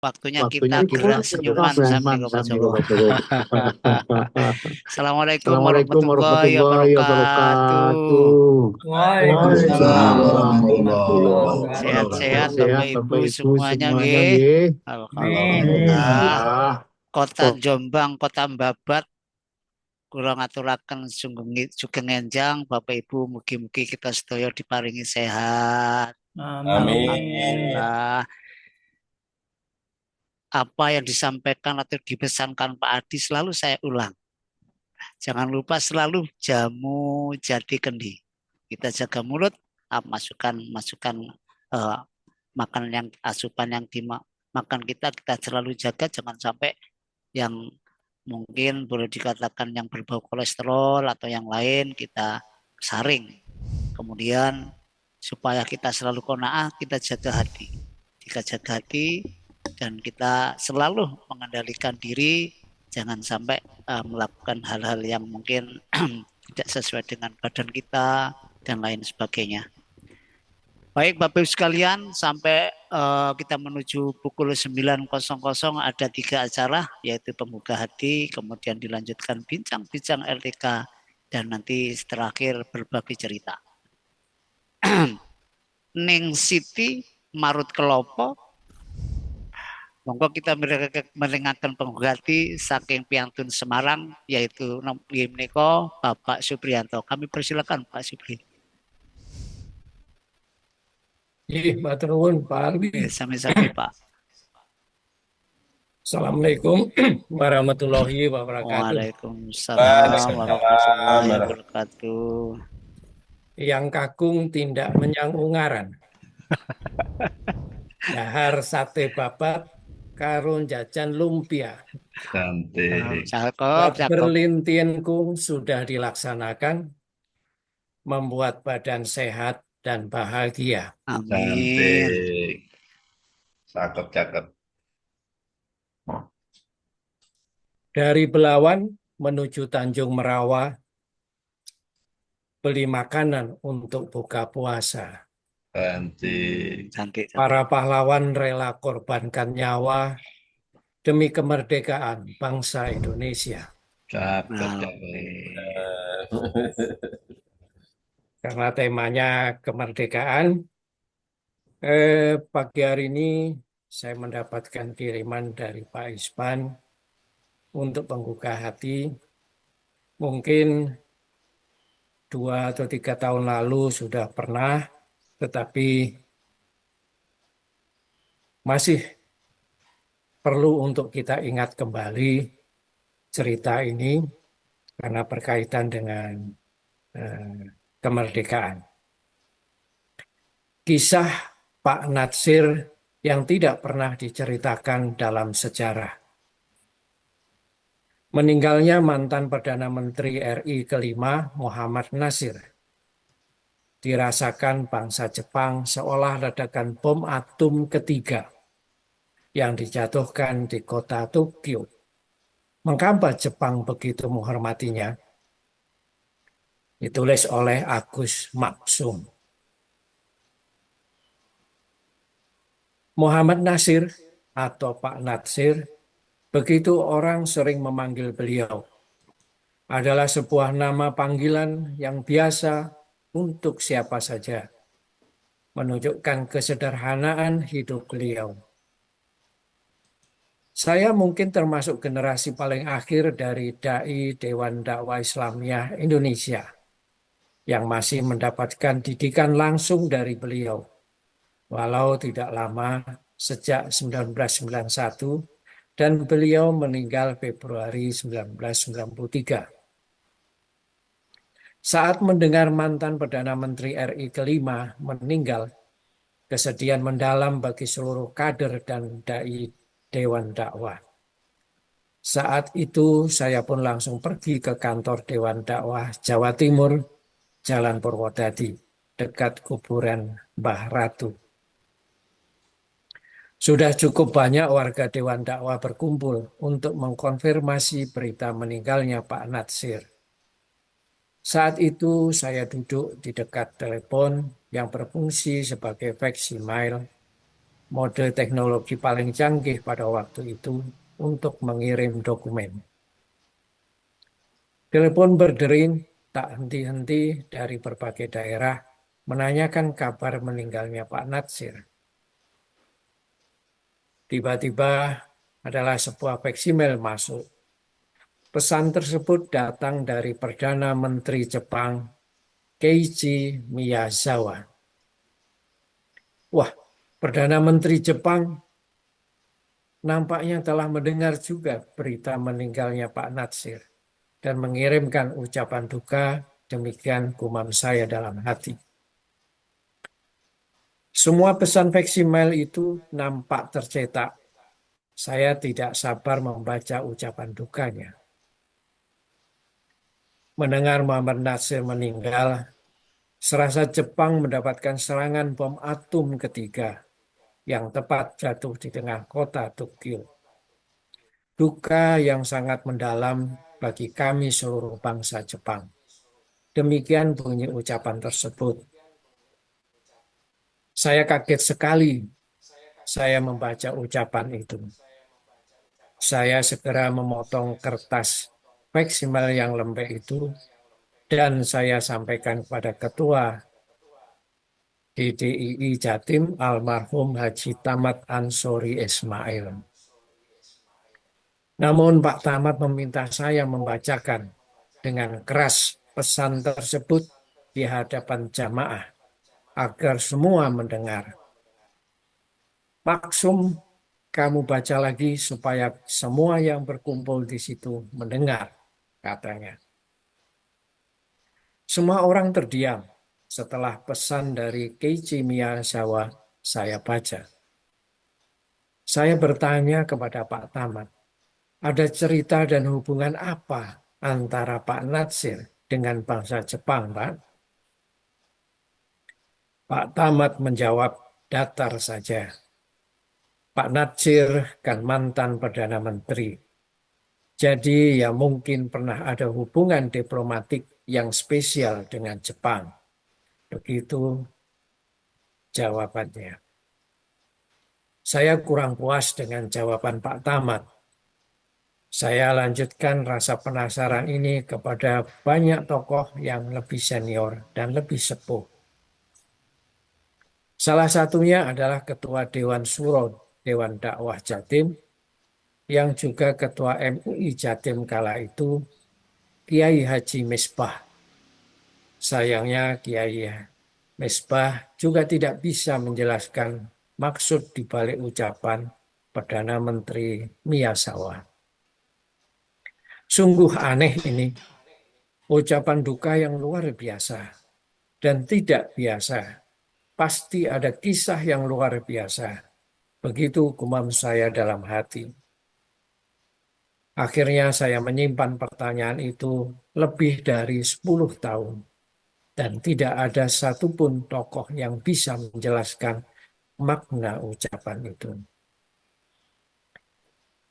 Waktunya kita Waktunya kita gerak senyuman sambil senyuman ke Pak sambil Joko. Pak Jokowi. Assalamualaikum Assalamualaikum warahmatullahi warahmatullahi wabarakatuh. wabarakatuh. Waalaikumsalam Waalaikumsalam warahmatullahi warahmatullahi wabarakatuh. Sehat-sehat Bapak Sehat-sehat Ibu Bapak Ibu semuanya semuanya nggih. nggih. Amin. Alhamdulillah. Alhamdulillah. Kota Jombang, Kota Babat, kula ngaturaken sugeng enjang Bapak Ibu mugi-mugi kita sedaya diparingi sehat. Amin. Alhamdulillah. Apa yang disampaikan atau dipesankan Pak Adi selalu saya ulang. Jangan lupa selalu jamu jati kendi. Kita jaga mulut, masukan eh, makan yang asupan yang dimakan kita selalu jaga, jangan sampai yang mungkin boleh dikatakan yang berbau kolesterol atau yang lain kita saring. Kemudian supaya kita selalu qanaah, kita jaga hati. Jika jaga hati dan kita selalu mengendalikan diri, jangan sampai melakukan hal-hal yang mungkin tidak sesuai dengan badan kita dan lain sebagainya. Baik Bapak Ibu sekalian, sampai kita menuju pukul 9.00 ada 3 acara, yaitu pembuka hati, kemudian dilanjutkan bincang-bincang LTK, dan nanti terakhir berbagi cerita. Ning Siti Marut Kelopo, monggo kita meringatkan pembuka hati saking Piantun Semarang, yaitu Niko Bapak Supriyanto. Kami persilakan Pak Supri. Matur nuwun Pak Alwi. Sami-sami Pak. Assalamualaikum warahmatullahi wabarakatuh. Waalaikumsalam warahmatullahi wabarakatuh. Yang kakung tindak menyang ungaran. Dahar sate babat karun jajan lumpia. Cantik. Cakep. Berlintinku sudah dilaksanakan, membuat badan sehat dan bahagia. Amin. Cantik. Cakep. Dari Belawan menuju Tanjung Merawa, beli makanan untuk buka puasa. Cantik. Para pahlawan rela korbankan nyawa demi kemerdekaan bangsa Indonesia. Cakep. Karena temanya kemerdekaan, pagi hari ini saya mendapatkan kiriman dari Pak Ispan untuk pembuka hati. Mungkin 2 atau 3 tahun lalu sudah pernah, tetapi masih perlu untuk kita ingat kembali cerita ini karena berkaitan dengan kemerdekaan. Kisah Pak Natsir yang tidak pernah diceritakan dalam sejarah. Meninggalnya mantan Perdana Menteri RI kelima Muhammad Nasir dirasakan bangsa Jepang seolah ledakan bom atom ketiga yang dijatuhkan di kota Tokyo. Mengapa Jepang begitu menghormatinya? Ditulis oleh Agus Maksum. Muhammad Nasir atau Pak Natsir, begitu orang sering memanggil beliau, adalah sebuah nama panggilan yang biasa untuk siapa saja, menunjukkan kesederhanaan hidup beliau. Saya mungkin termasuk generasi paling akhir dari Dai Dewan Dakwah Islamiyah Indonesia yang masih mendapatkan didikan langsung dari beliau, walau tidak lama sejak 1991 dan beliau meninggal Februari 1993. Saat mendengar mantan Perdana Menteri RI kelima meninggal, kesedihan mendalam bagi seluruh kader dan dai Dewan Dakwah. Saat itu saya pun langsung pergi ke kantor Dewan Dakwah Jawa Timur, Jalan Purwodadi, dekat kuburan Mbah Ratu. Sudah cukup banyak warga Dewan Dakwah berkumpul untuk mengkonfirmasi berita meninggalnya Pak Natsir. Saat itu saya duduk di dekat telepon yang berfungsi sebagai facsimiles mode teknologi paling canggih pada waktu itu untuk mengirim dokumen. Telepon berdering tak henti-henti dari berbagai daerah menanyakan kabar meninggalnya Pak Natsir. Tiba-tiba adalah sebuah faksimiles masuk. Pesan tersebut datang dari Perdana Menteri Jepang, Keiichi Miyazawa. Wah, Perdana Menteri Jepang nampaknya telah mendengar juga berita meninggalnya Pak Natsir dan mengirimkan ucapan duka, demikian gumam saya dalam hati. Semua pesan faksimiles itu nampak tercetak. Saya tidak sabar membaca ucapan dukanya. Mendengar Muhammad Natsir meninggal, serasa Jepang mendapatkan serangan bom atom ketiga yang tepat jatuh di tengah kota Tokyo. Duka yang sangat mendalam bagi kami seluruh bangsa Jepang. Demikian bunyi ucapan tersebut. Saya kaget sekali saya membaca ucapan itu. Saya segera memotong kertas faksimiles yang lembek itu dan saya sampaikan kepada Ketua DDII Jatim almarhum Haji Tamat Ansori Ismail. Namun Pak Tamat meminta saya membacakan dengan keras pesan tersebut di hadapan jamaah agar semua mendengar. Maksum, kamu baca lagi supaya semua yang berkumpul di situ mendengar, katanya. Semua orang terdiam setelah pesan dari Keiichi Miyazawa saya baca. Saya bertanya kepada Pak Tamat, ada cerita dan hubungan apa antara Pak Natsir dengan bangsa Jepang, Pak? Pak Tamat menjawab datar saja. Pak Natsir kan mantan Perdana Menteri. Jadi ya mungkin pernah ada hubungan diplomatik yang spesial dengan Jepang. Begitu jawabannya. Saya kurang puas dengan jawaban Pak Tamat. Saya lanjutkan rasa penasaran ini kepada banyak tokoh yang lebih senior dan lebih sepuh. Salah satunya adalah Ketua Dewan Suro Dewan Dakwah Jatim, yang juga Ketua MUI Jatim kala itu, Kiai Haji Misbah. Sayangnya Kiai Misbah juga tidak bisa menjelaskan maksud di balik ucapan Perdana Menteri Miyazawa. Sungguh aneh ini, ucapan duka yang luar biasa dan tidak biasa. Pasti ada kisah yang luar biasa. Begitu gumam saya dalam hati. Akhirnya saya menyimpan pertanyaan itu lebih dari 10 tahun. Dan tidak ada satupun tokoh yang bisa menjelaskan makna ucapan itu.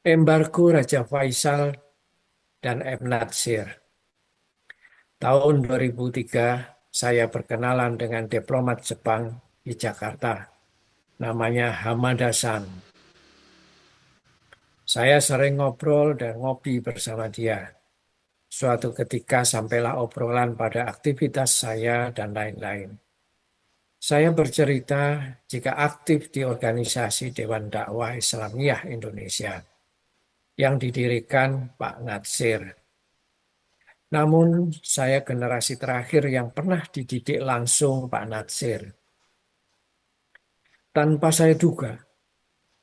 Embargo Raja Faisal dan M. Natsir. Tahun 2003, saya berkenalan dengan diplomat Jepang di Jakarta. Namanya Hamada San. Saya sering ngobrol dan ngopi bersama dia. Suatu ketika sampailah obrolan pada aktivitas saya dan lain-lain. Saya bercerita jika aktif di organisasi Dewan Dakwah Islamiyah Indonesia yang didirikan Pak Natsir. Namun saya generasi terakhir yang pernah dididik langsung Pak Natsir. Tanpa saya duga,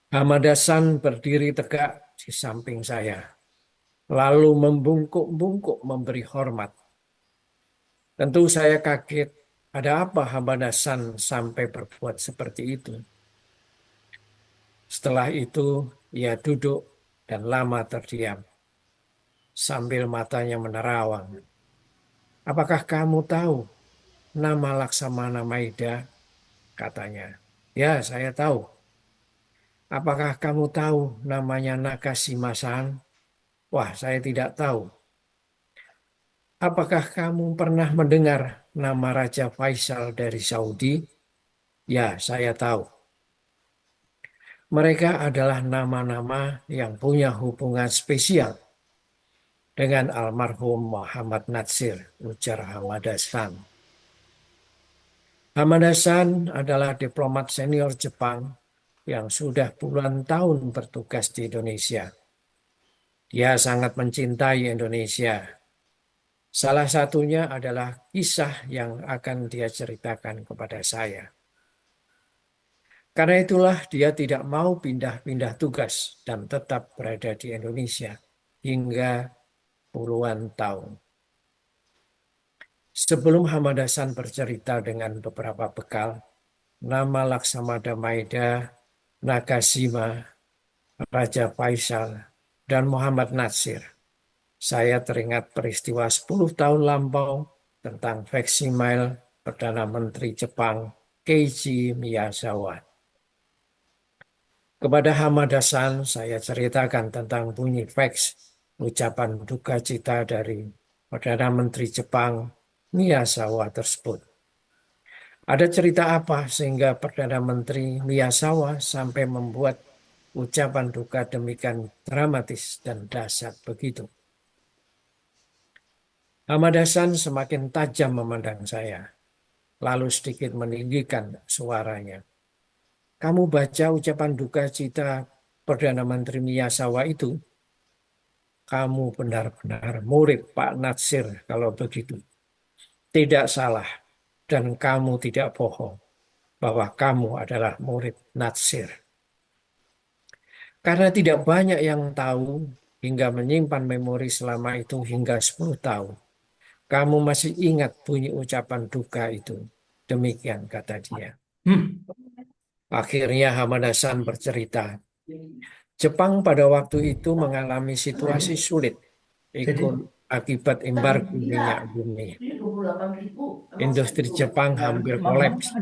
Hamada San berdiri tegak di samping saya, lalu membungkuk-bungkuk memberi hormat. Tentu saya kaget, ada apa Hamada San sampai berbuat seperti itu? Setelah itu, ia duduk dan lama terdiam, sambil matanya menerawang. Apakah kamu tahu nama Laksamana Maida? Katanya. Ya, saya tahu. Apakah kamu tahu namanya Nakashima-san? Wah, saya tidak tahu. Apakah kamu pernah mendengar nama Raja Faisal dari Saudi? Ya, saya tahu. Mereka adalah nama-nama yang punya hubungan spesial dengan almarhum Muhammad Natsir, ujar Hamad Hasan. Hamad Hasan adalah diplomat senior Jepang yang sudah puluhan tahun bertugas di Indonesia. Dia sangat mencintai Indonesia. Salah satunya adalah kisah yang akan dia ceritakan kepada saya. Karena itulah dia tidak mau pindah-pindah tugas dan tetap berada di Indonesia hingga puluhan tahun. Sebelum Hamad Hasan bercerita dengan beberapa bekal, nama Laksamana Maeda, Nagashima, Raja Faisal, dan Muhammad Natsir, saya teringat peristiwa 10 tahun lampau tentang faksimiles Perdana Menteri Jepang Keiji Miyazawa. Kepada Hamad Hasan, saya ceritakan tentang bunyi fax ucapan duka cita dari Perdana Menteri Jepang Miyazawa tersebut. Ada cerita apa sehingga Perdana Menteri Miyazawa sampai membuat ucapan duka demikian dramatis dan dahsyat begitu? Hamad Hasan semakin tajam memandang saya, lalu sedikit meninggikan suaranya. Kamu baca ucapan duka cita Perdana Menteri Miyazawa itu? Kamu benar-benar murid Pak Natsir kalau begitu. Tidak salah, dan kamu tidak bohong bahwa kamu adalah murid Natsir. Karena tidak banyak yang tahu hingga menyimpan memori selama itu hingga 10 tahun. Kamu masih ingat bunyi ucapan duka itu. Demikian kata dia. Akhirnya Hamad Hasan bercerita. Jepang pada waktu itu mengalami situasi sulit akibat embargo minyak bumi. Industri Jepang hampir kolaps.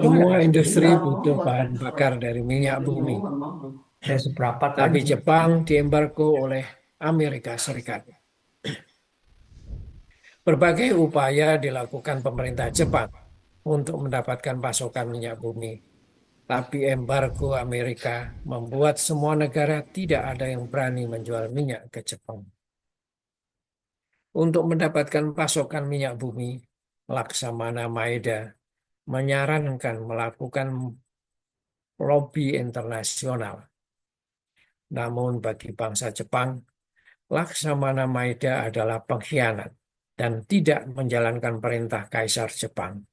Semua industri butuh bahan bakar dari minyak bumi. Tapi Jepang diembargo oleh Amerika Serikat. Berbagai upaya dilakukan pemerintah Jepang untuk mendapatkan pasokan minyak bumi. Tapi embargo Amerika membuat semua negara tidak ada yang berani menjual minyak ke Jepang. Untuk mendapatkan pasokan minyak bumi, Laksamana Maeda menyarankan melakukan lobby internasional. Namun bagi bangsa Jepang, Laksamana Maeda adalah pengkhianat dan tidak menjalankan perintah Kaisar Jepang.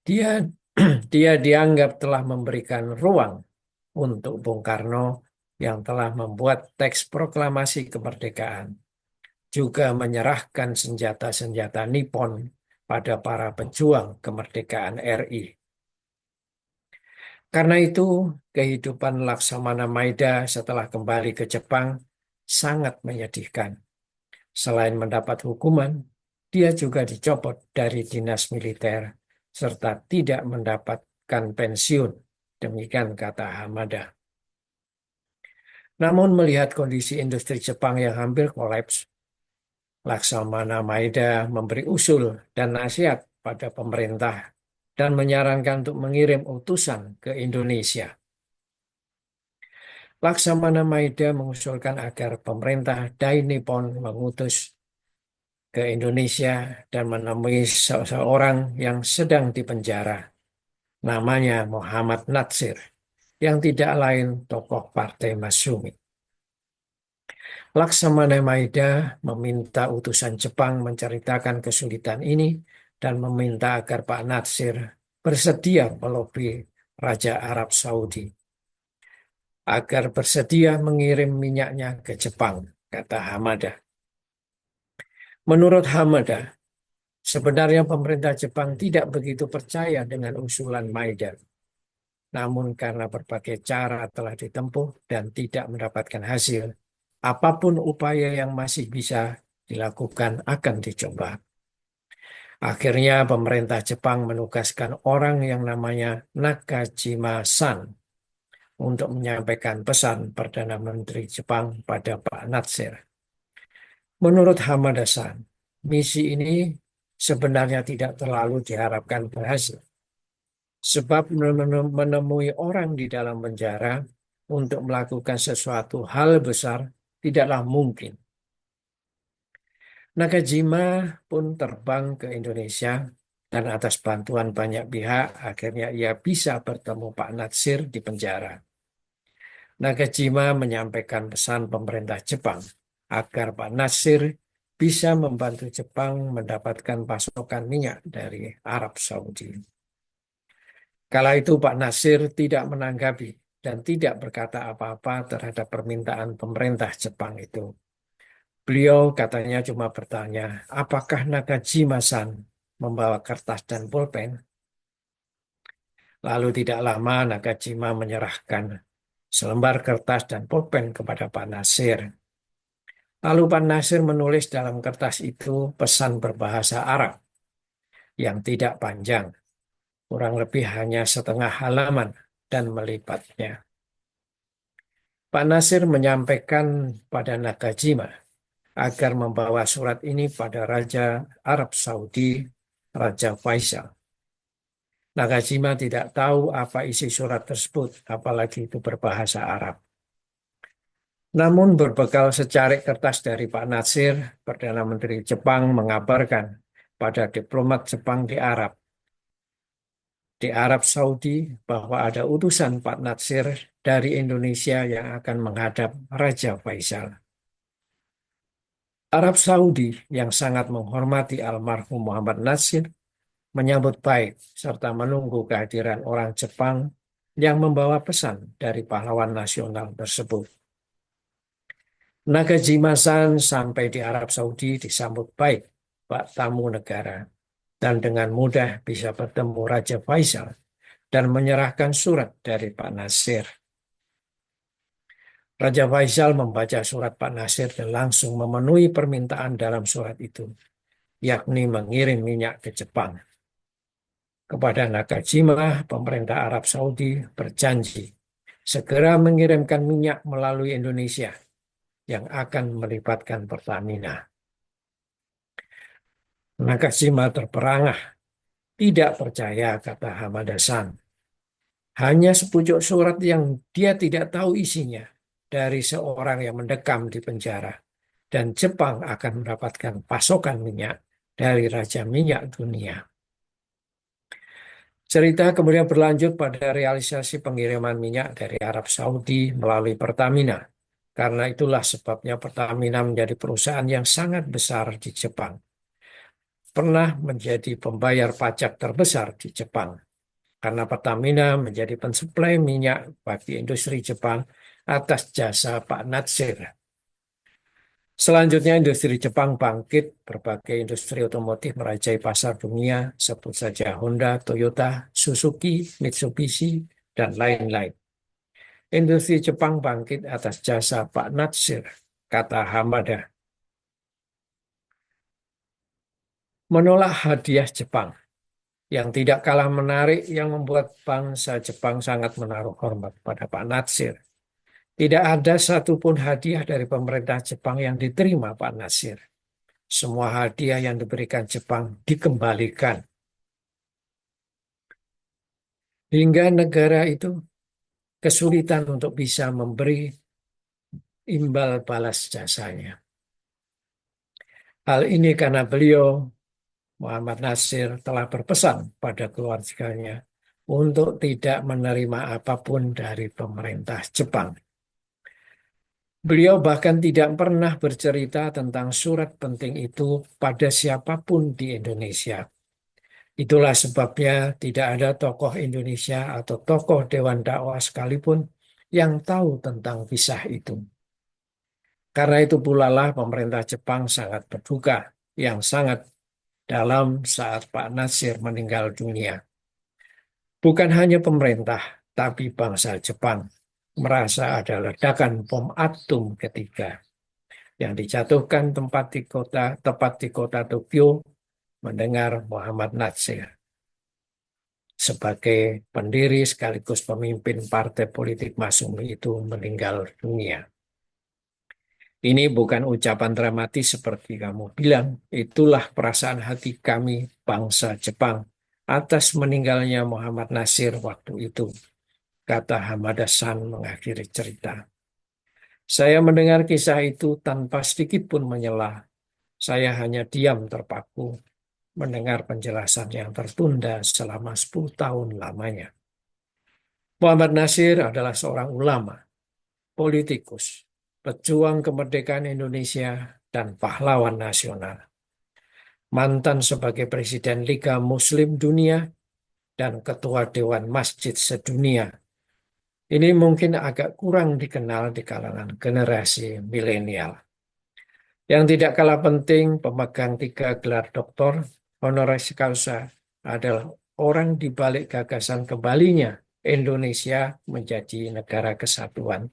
Dia dianggap telah memberikan ruang untuk Bung Karno yang telah membuat teks proklamasi kemerdekaan, juga menyerahkan senjata-senjata Nippon pada para pejuang kemerdekaan RI. Karena itu, kehidupan Laksamana Maeda setelah kembali ke Jepang sangat menyedihkan. Selain mendapat hukuman, dia juga dicopot dari dinas militer serta tidak mendapatkan pensiun. Demikian kata Hamada. Namun melihat kondisi industri Jepang yang hampir kolaps, Laksamana Maeda memberi usul dan nasihat pada pemerintah dan menyarankan untuk mengirim utusan ke Indonesia. Laksamana Maeda mengusulkan agar pemerintah Dai Nippon mengutus ke Indonesia dan menemui seseorang yang sedang dipenjara. Namanya Muhammad Natsir, yang tidak lain tokoh Partai Masyumi. Laksamana Maeda meminta utusan Jepang menceritakan kesulitan ini dan meminta agar Pak Natsir bersedia melobi Raja Arab Saudi agar bersedia mengirim minyaknya ke Jepang, kata Hamada. Menurut Hamada, sebenarnya pemerintah Jepang tidak begitu percaya dengan usulan Maeda. Namun karena berbagai cara telah ditempuh dan tidak mendapatkan hasil, apapun upaya yang masih bisa dilakukan akan dicoba. Akhirnya pemerintah Jepang menugaskan orang yang namanya Nakajima-san untuk menyampaikan pesan Perdana Menteri Jepang pada Pak Natsir. Menurut Hamada-san, misi ini sebenarnya tidak terlalu diharapkan berhasil. Sebab menemui orang di dalam penjara untuk melakukan sesuatu hal besar tidaklah mungkin. Nakajima pun terbang ke Indonesia dan atas bantuan banyak pihak akhirnya ia bisa bertemu Pak Natsir di penjara. Nakajima menyampaikan pesan pemerintah Jepang agar Pak Natsir bisa membantu Jepang mendapatkan pasokan minyak dari Arab Saudi. Kala itu Pak Natsir tidak menanggapi dan tidak berkata apa-apa terhadap permintaan pemerintah Jepang itu. Beliau katanya cuma bertanya, apakah Nakajima-san membawa kertas dan pulpen? Lalu tidak lama Nakajima menyerahkan selembar kertas dan pulpen kepada Pak Natsir. Lalu Pak Natsir menulis dalam kertas itu pesan berbahasa Arab yang tidak panjang, kurang lebih hanya setengah halaman dan melipatnya. Pak Natsir menyampaikan pada Nakajima agar membawa surat ini pada Raja Arab Saudi, Raja Faisal. Nakajima tidak tahu apa isi surat tersebut, apalagi itu berbahasa Arab. Namun berbekal secarik kertas dari Pak Natsir, Perdana Menteri Jepang mengabarkan pada diplomat Jepang di Arab Saudi bahwa ada utusan Pak Natsir dari Indonesia yang akan menghadap Raja Faisal. Arab Saudi yang sangat menghormati almarhum Muhammad Natsir menyambut baik serta menunggu kehadiran orang Jepang yang membawa pesan dari pahlawan nasional tersebut. Nakajima-san sampai di Arab Saudi disambut baik Pak tamu negara dan dengan mudah bisa bertemu Raja Faisal dan menyerahkan surat dari Pak Natsir. Raja Faisal membaca surat Pak Natsir dan langsung memenuhi permintaan dalam surat itu, yakni mengirim minyak ke Jepang. Kepada Nakajima, pemerintah Arab Saudi berjanji segera mengirimkan minyak melalui Indonesia yang akan melibatkan Pertamina. Nakajima terperangah, tidak percaya, kata Hamada-san. Hanya sepucuk surat yang dia tidak tahu isinya dari seorang yang mendekam di penjara. Dan Jepang akan mendapatkan pasokan minyak dari Raja Minyak Dunia. Cerita kemudian berlanjut pada realisasi pengiriman minyak dari Arab Saudi melalui Pertamina. Karena itulah sebabnya Pertamina menjadi perusahaan yang sangat besar di Jepang. Pernah menjadi pembayar pajak terbesar di Jepang. Karena Pertamina menjadi pensuplai minyak bagi industri Jepang atas jasa Pak Natsir. Selanjutnya industri Jepang bangkit, berbagai industri otomotif merajai pasar dunia, sebut saja Honda, Toyota, Suzuki, Mitsubishi, dan lain-lain. Industri Jepang bangkit atas jasa Pak Natsir, kata Hamada. Menolak hadiah Jepang yang tidak kalah menarik yang membuat bangsa Jepang sangat menaruh hormat pada Pak Natsir. Tidak ada satupun hadiah dari pemerintah Jepang yang diterima Pak Natsir. Semua hadiah yang diberikan Jepang dikembalikan. Hingga negara itu kesulitan untuk bisa memberi imbal balas jasanya. Hal ini karena beliau, Muhammad Natsir, telah berpesan pada keluarganya untuk tidak menerima apapun dari pemerintah Jepang. Beliau bahkan tidak pernah bercerita tentang surat penting itu pada siapapun di Indonesia. Itulah sebabnya tidak ada tokoh Indonesia atau tokoh Dewan Dakwah sekalipun yang tahu tentang kisah itu. Karena itu pula lah pemerintah Jepang sangat berduka yang sangat dalam saat Pak Natsir meninggal dunia. Bukan hanya pemerintah, tapi bangsa Jepang merasa ada ledakan bom atom ketiga yang dijatuhkan tepat di kota Tokyo mendengar Muhammad Natsir sebagai pendiri sekaligus pemimpin partai politik Matsumi itu meninggal dunia. Ini bukan ucapan dramatis seperti kamu bilang, itulah perasaan hati kami bangsa Jepang atas meninggalnya Muhammad Nasir waktu itu, kata Hamad Hasan mengakhiri cerita. Saya mendengar kisah itu tanpa sedikit pun menyela. Saya hanya diam terpaku mendengar penjelasan yang tertunda selama 10 tahun lamanya. Muhammad Nasir adalah seorang ulama, politikus, pejuang kemerdekaan Indonesia, dan pahlawan nasional. Mantan sebagai Presiden Liga Muslim Dunia dan Ketua Dewan Masjid Sedunia. Ini mungkin agak kurang dikenal di kalangan generasi milenial. Yang tidak kalah penting, pemegang 3 gelar doktor honoris causa adalah orang di balik gagasan kembalinya Indonesia menjadi negara kesatuan.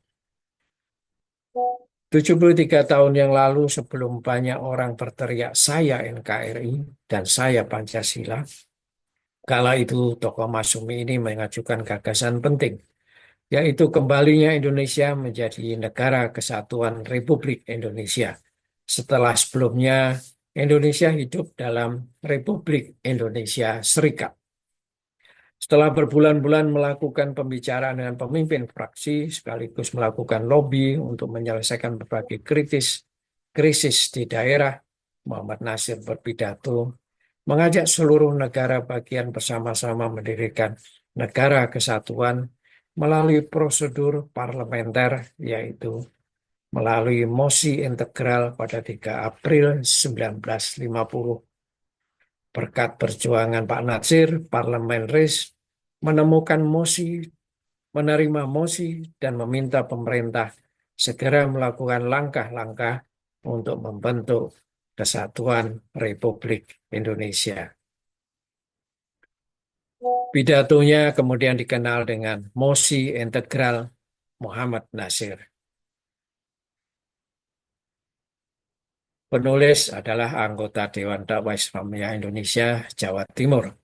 73 tahun yang lalu sebelum banyak orang berteriak saya NKRI dan saya Pancasila, kala itu tokoh Masyumi ini mengajukan gagasan penting, yaitu kembalinya Indonesia menjadi negara kesatuan Republik Indonesia. Setelah sebelumnya Indonesia hidup dalam Republik Indonesia Serikat. Setelah berbulan-bulan melakukan pembicaraan dengan pemimpin fraksi, sekaligus melakukan lobby untuk menyelesaikan berbagai krisis di daerah, Muhammad Nasir berpidato, mengajak seluruh negara bagian bersama-sama mendirikan negara kesatuan melalui prosedur parlementer, yaitu melalui mosi integral pada 3 April 1950. Berkat perjuangan Pak Nasir, Parlemen RIS menerima mosi dan meminta pemerintah segera melakukan langkah-langkah untuk membentuk Kesatuan Republik Indonesia. Pidatonya kemudian dikenal dengan Mosi Integral Muhammad Nasir. Penulis adalah anggota Dewan Dakwah Islamiyah Indonesia, Jawa Timur.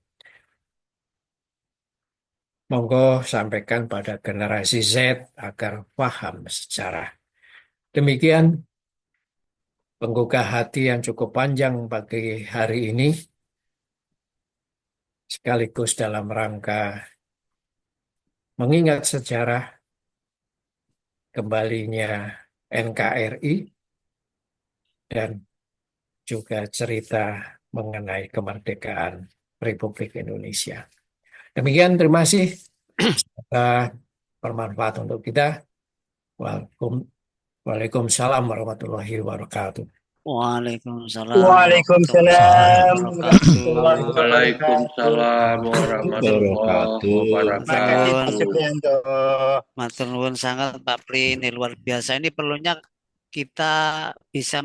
Monggo sampaikan pada generasi Z agar paham sejarah. Demikian penggugah hati yang cukup panjang bagi hari ini, sekaligus dalam rangka mengingat sejarah kembalinya NKRI dan juga cerita mengenai kemerdekaan Republik Indonesia. Demikian, terima kasih. Semoga bermanfaat untuk kita. Waalaikumsalam warahmatullahi wabarakatuh. Waalaikumsalam Waalaikumsalam warahmatullahi wabarakatuh. Waalaikumsalam warahmatullahi Terima kasih Pak wabarakatuh. Supriyanto. Matur nuwun sangat Pak Pri, ini luar biasa. Ini perlunya kita bisa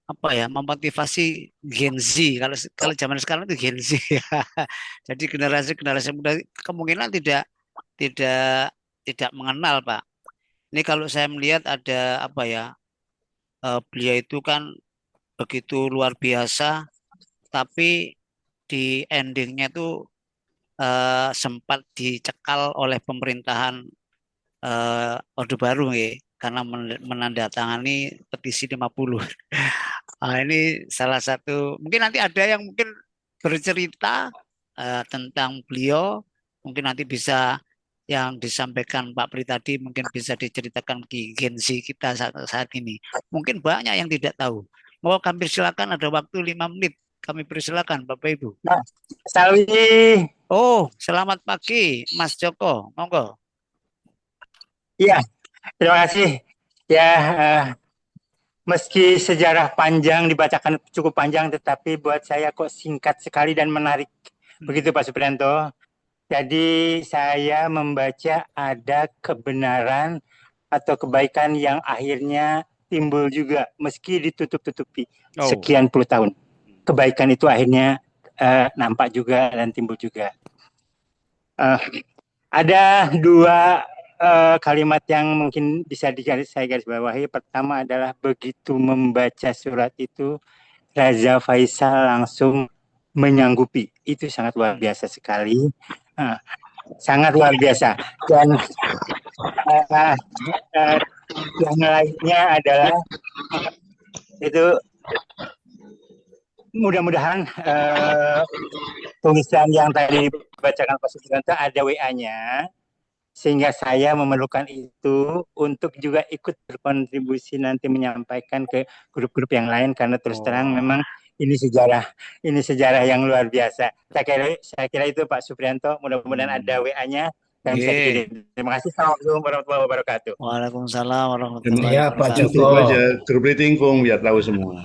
memotivasi Gen Z. Kalau zaman sekarang itu Gen Z ya. Jadi generasi muda kemungkinan tidak tidak mengenal Pak. Ini kalau saya melihat ada beliau itu kan begitu luar biasa, tapi di endingnya itu sempat dicekal oleh pemerintahan Orde Baru ya, karena menandatangani petisi 50. Ini salah satu, mungkin nanti ada yang mungkin bercerita tentang beliau, mungkin nanti bisa yang disampaikan Pak Pri tadi mungkin bisa diceritakan di Gen Z kita saat ini. Mungkin banyak yang tidak tahu. Mau kami silakan, ada waktu 5 menit. Kami persilakan Bapak Ibu. Nah, Salwi. Oh, selamat pagi Mas Joko. Monggo. Iya, terima kasih. Ya, meski sejarah panjang dibacakan cukup panjang, tetapi buat saya kok singkat sekali dan menarik. Begitu Pak Supriyanto. Jadi saya membaca ada kebenaran atau kebaikan yang akhirnya timbul juga meski ditutup-tutupi sekian puluh tahun. Kebaikan itu akhirnya nampak juga dan timbul juga. Ada 2 kalimat yang mungkin bisa saya garis bawahi. Pertama adalah begitu membaca surat itu, Raja Faisal langsung menyanggupi. Itu sangat luar biasa sekali. Sangat luar biasa. Dan yang lainnya adalah itu mudah-mudahan tulisan yang tadi dibacakan Pak Supriyanto ada WA-nya, sehingga saya memerlukan itu untuk juga ikut berkontribusi nanti menyampaikan ke grup-grup yang lain, karena terus terang memang ini sejarah yang luar biasa. Saya kira itu Pak Supriyanto, mudah-mudahan ada WA-nya yang bisa dikirim. Terima kasih. Assalamualaikum warahmatullahi wabarakatuh. Waalaikumsalam warahmatullahi Ya Pak wabarakatuh. Joko, Grup aja, grup Tingkung biar tahu semua.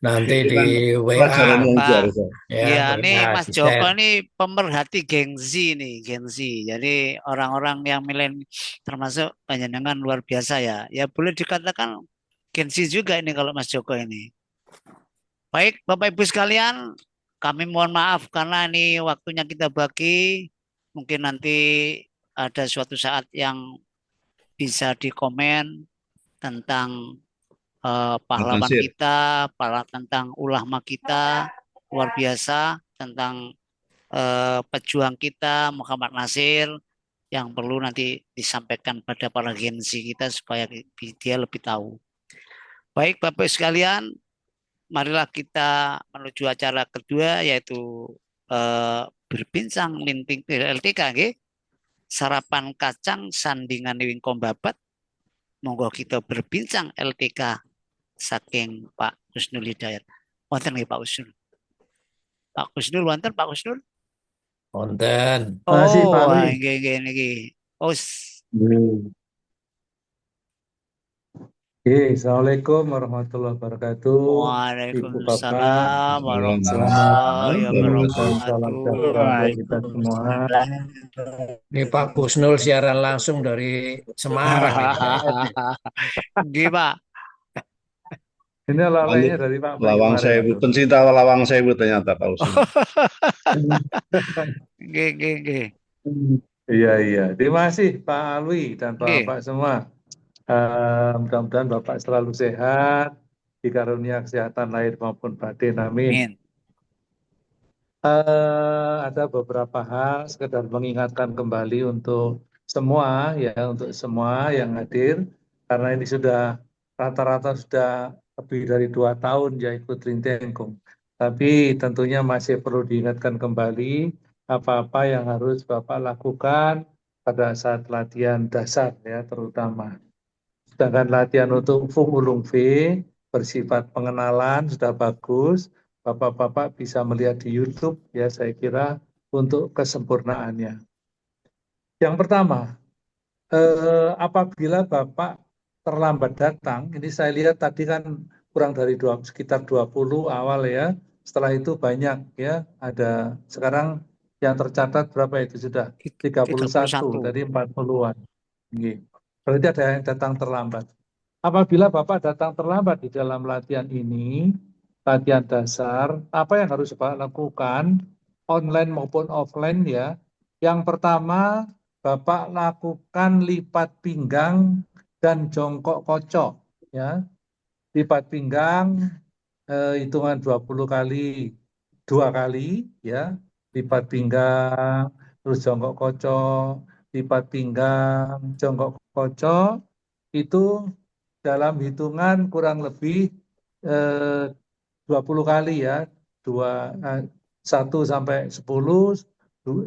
nanti Itu di kan WA, pelajaran yang Pak. biasa. ya Iya, nih WA Mas di Joko share. nih pemerhati gengsi nih, gengsi. Jadi orang-orang yang termasuk panjenengan luar biasa ya. Ya boleh dikatakan gengsi juga ini kalau Mas Joko ini. Baik, Bapak Ibu sekalian, kami mohon maaf karena ini waktunya kita bagi. Mungkin nanti ada suatu saat yang bisa dikomen tentang pahlawan Nasir. kita, tentang ulama kita, luar biasa, tentang pejuang kita Muhammad Nasir yang perlu nanti disampaikan pada para gensi kita supaya dia lebih tahu. Baik Bapak sekalian, marilah kita menuju acara kedua yaitu berbincang linting LTK nggih. Sarapan kacang sandingan wing kombabat. Monggo kita berbincang LTK saking Pak Husnul Hidayat. Wonten nggih Pak Husnul. Pak Husnul wonten Pak Husnul? Konten. Makasih, Pak Oh, Alwi. nggih. Oh, Assalamualaikum warahmatullahi wabarakatuh. Ibu Bapak, Waalaikumsalam selamat warahmatullahi pagi dan salam wabarakatuh. sejahtera untuk kita semua. Ini Pak Kusnul siaran langsung dari Semarang. Nggih, Pak. Ini oleh-olehnya dari Pak Pri Lawang kemarin, Sewu, Pak. pencinta Lawang Sewu ternyata Pak Usun. Nggih. Iya. Terima kasih Pak Alwi dan Nggih. Bapak semua. Mudah-mudahan Bapak selalu sehat, dikarunia kesehatan lahir maupun batin. Amin. Amin. Ada beberapa hal sekedar mengingatkan kembali untuk semua yang hadir, karena ini sudah rata-rata sudah lebih dari 2 tahun ya ikut Lintengkung. Tapi tentunya masih perlu diingatkan kembali apa-apa yang harus Bapak lakukan pada saat latihan dasar ya terutama. Sedangkan latihan untuk Fung Ulung V bersifat pengenalan sudah bagus. Bapak-bapak bisa melihat di YouTube ya saya kira untuk kesempurnaannya. Yang pertama, apabila Bapak terlambat datang, ini saya lihat tadi kan kurang dari sekitar 20 awal ya. Setelah itu banyak ya, ada sekarang yang tercatat berapa itu sudah 31 dari 40-an. Berarti ada yang datang terlambat. Apabila Bapak datang terlambat di dalam latihan ini, latihan dasar, apa yang harus Bapak lakukan, online maupun offline ya. Yang pertama, Bapak lakukan lipat pinggang dan jongkok kocok. Ya. Lipat pinggang, hitungan 20 kali, 2 kali, ya. Lipat pinggang, terus jongkok kocok, lipat pinggang, jongkok kocok, itu dalam hitungan kurang lebih 20 kali ya, 1 sampai 10,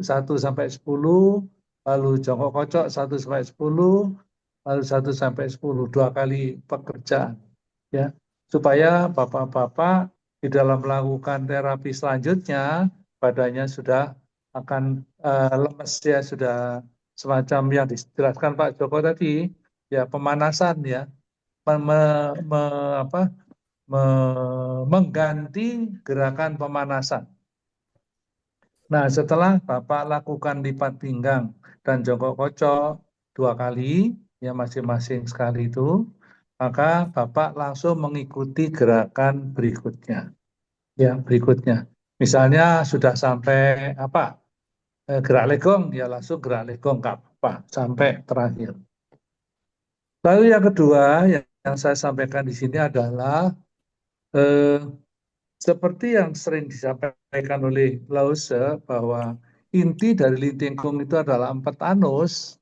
1 sampai 10, lalu jongkok kocok 1 sampai 10, lalu 1 sampai 10, 2 kali pekerjaan. Ya, supaya bapak-bapak di dalam melakukan terapi selanjutnya, badannya sudah akan lemes ya, sudah semacam yang dijelaskan Pak Joko tadi, ya pemanasan ya, mengganti gerakan pemanasan. Nah, setelah Bapak lakukan lipat pinggang dan jongkok kocok 2 kali, ya masing-masing sekali itu, maka Bapak langsung mengikuti gerakan berikutnya. Ya, berikutnya. Misalnya sudah sampai gerak legong, ya langsung gerak legong, nggak apa-apa, sampai terakhir. Lalu yang kedua yang saya sampaikan di sini adalah seperti yang sering disampaikan oleh Lause bahwa inti dari Lintengkung itu adalah 4 anus.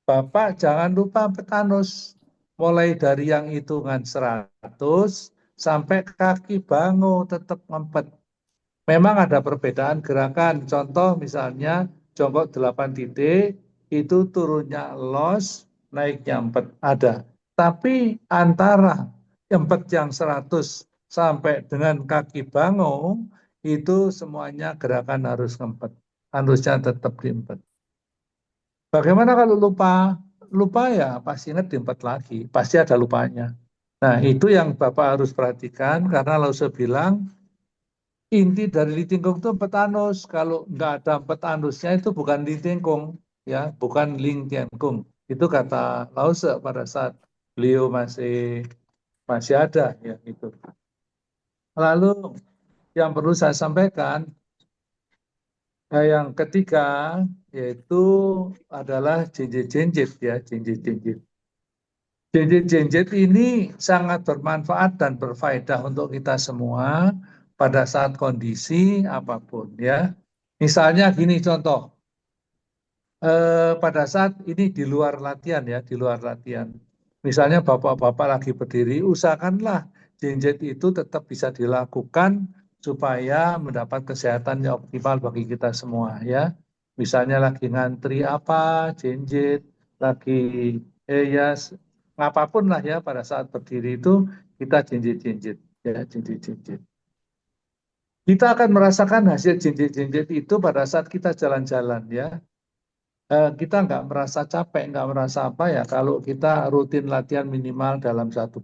Bapak jangan lupa 4 anus. Mulai dari yang hitungan 100 sampai kaki bango tetap ngempet. Memang ada perbedaan gerakan. Contoh misalnya jongkok 8 titik, itu turunnya los, naiknya 4 ada. Tapi antara 4 yang 100 sampai dengan kaki bangung, itu semuanya gerakan harus ngempet. Harusnya tetap di 4. Bagaimana kalau lupa? Lupa ya pasti ingat di 4 lagi. Pasti ada lupanya. Nah itu yang Bapak harus perhatikan karena Lause bilang inti dari Litingkung itu 4 anus. Kalau nggak ada 4 anusnya itu bukan Litingkung, ya, bukan Lingtiankung. Itu kata Lause pada saat beliau masih ada, ya itu. Lalu yang perlu saya sampaikan, yang ketiga yaitu adalah jinjit-jinjit, ya, jinjit-jinjit. Jinjit-jinjit ini sangat bermanfaat dan berfaedah untuk kita semua pada saat kondisi apapun, ya. Misalnya gini contoh, pada saat ini di luar latihan, ya, di luar latihan. Misalnya bapak-bapak lagi berdiri, usahakanlah jinjit itu tetap bisa dilakukan supaya mendapat kesehatan yang optimal bagi kita semua, ya. Misalnya lagi ngantri apa, jinjit, lagi ya apapun lah ya pada saat berdiri itu kita jinjit-jinjit, ya, jinjit-jinjit. Kita akan merasakan hasil jinjit-jinjit itu pada saat kita jalan-jalan, ya. Kita nggak merasa capek, nggak merasa apa ya kalau kita rutin latihan minimal dalam satu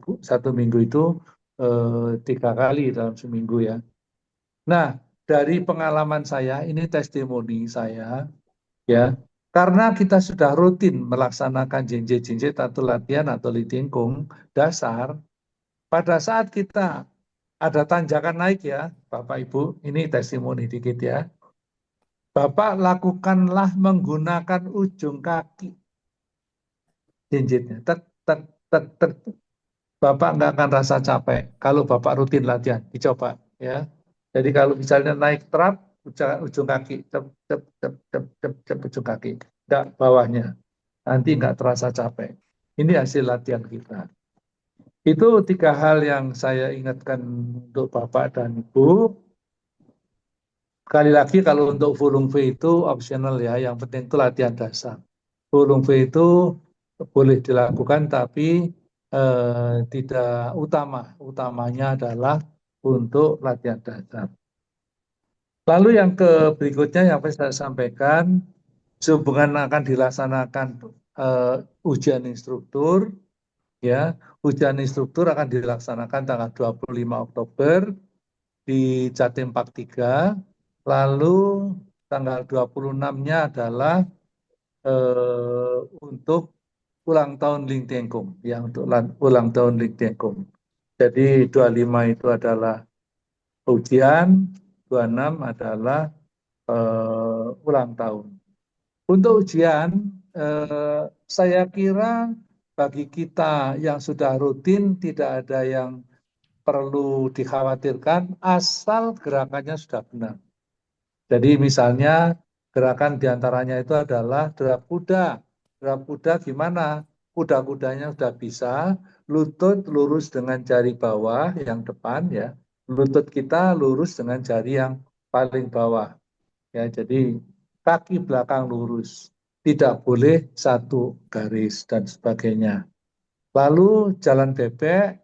minggu itu 3 kali dalam seminggu, ya. Nah, dari pengalaman saya, ini testimoni saya, ya, karena kita sudah rutin melaksanakan jinjit-jinjit atau latihan atau litingkung dasar, pada saat kita ada tanjakan naik, ya, Bapak Ibu, ini testimoni dikit, ya. Bapak lakukanlah menggunakan ujung kaki jinjitnya. Tet, tet, tet, tet. Bapak nggak akan rasa capek kalau Bapak rutin latihan. Dicoba, ya. Jadi kalau misalnya naik trap, ujung kaki, cep, cep, cep, cep, cep, cep, ujung kaki, nggak bawahnya. Nanti nggak terasa capek. Ini hasil latihan kita. Itu 3 hal yang saya ingatkan untuk Bapak dan Ibu. Sekali lagi kalau untuk Fulung V itu optional, ya, yang penting itu latihan dasar. Fulung V itu boleh dilakukan tapi tidak utama. Utamanya adalah untuk latihan dasar. Lalu yang berikutnya yang saya sampaikan, sehubungan akan dilaksanakan ujian instruktur, ya, ujian instruktur akan dilaksanakan tanggal 25 Oktober di Jatim Park 3, lalu tanggal 26-nya adalah untuk ulang tahun Ling Tiengkung, ya, untuk ulang tahun Ling Tiengkung. Jadi 25 itu adalah ujian, 26 adalah ulang tahun. Untuk ujian, saya kira bagi kita yang sudah rutin tidak ada yang perlu dikhawatirkan asal gerakannya sudah benar. Jadi misalnya gerakan diantaranya itu adalah derap kuda. Derap kuda gimana? Kuda-kudanya sudah bisa, lutut lurus dengan jari bawah yang depan, ya. Lutut kita lurus dengan jari yang paling bawah. Ya, jadi kaki belakang lurus. Tidak boleh satu garis dan sebagainya. Lalu jalan bebek,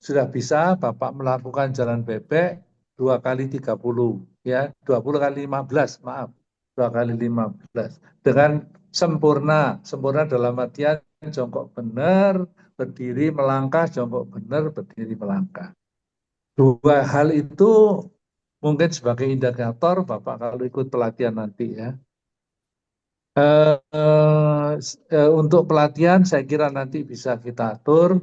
sudah bisa Bapak melakukan jalan bebek 2 kali 30, ya, 20 kali 15, maaf, 2 kali 15. Dengan sempurna dalam artian jongkok benar, berdiri melangkah, jongkok benar, berdiri melangkah. 2 hal itu mungkin sebagai indikator Bapak kalau ikut pelatihan nanti, ya. Untuk pelatihan saya kira nanti bisa kita atur.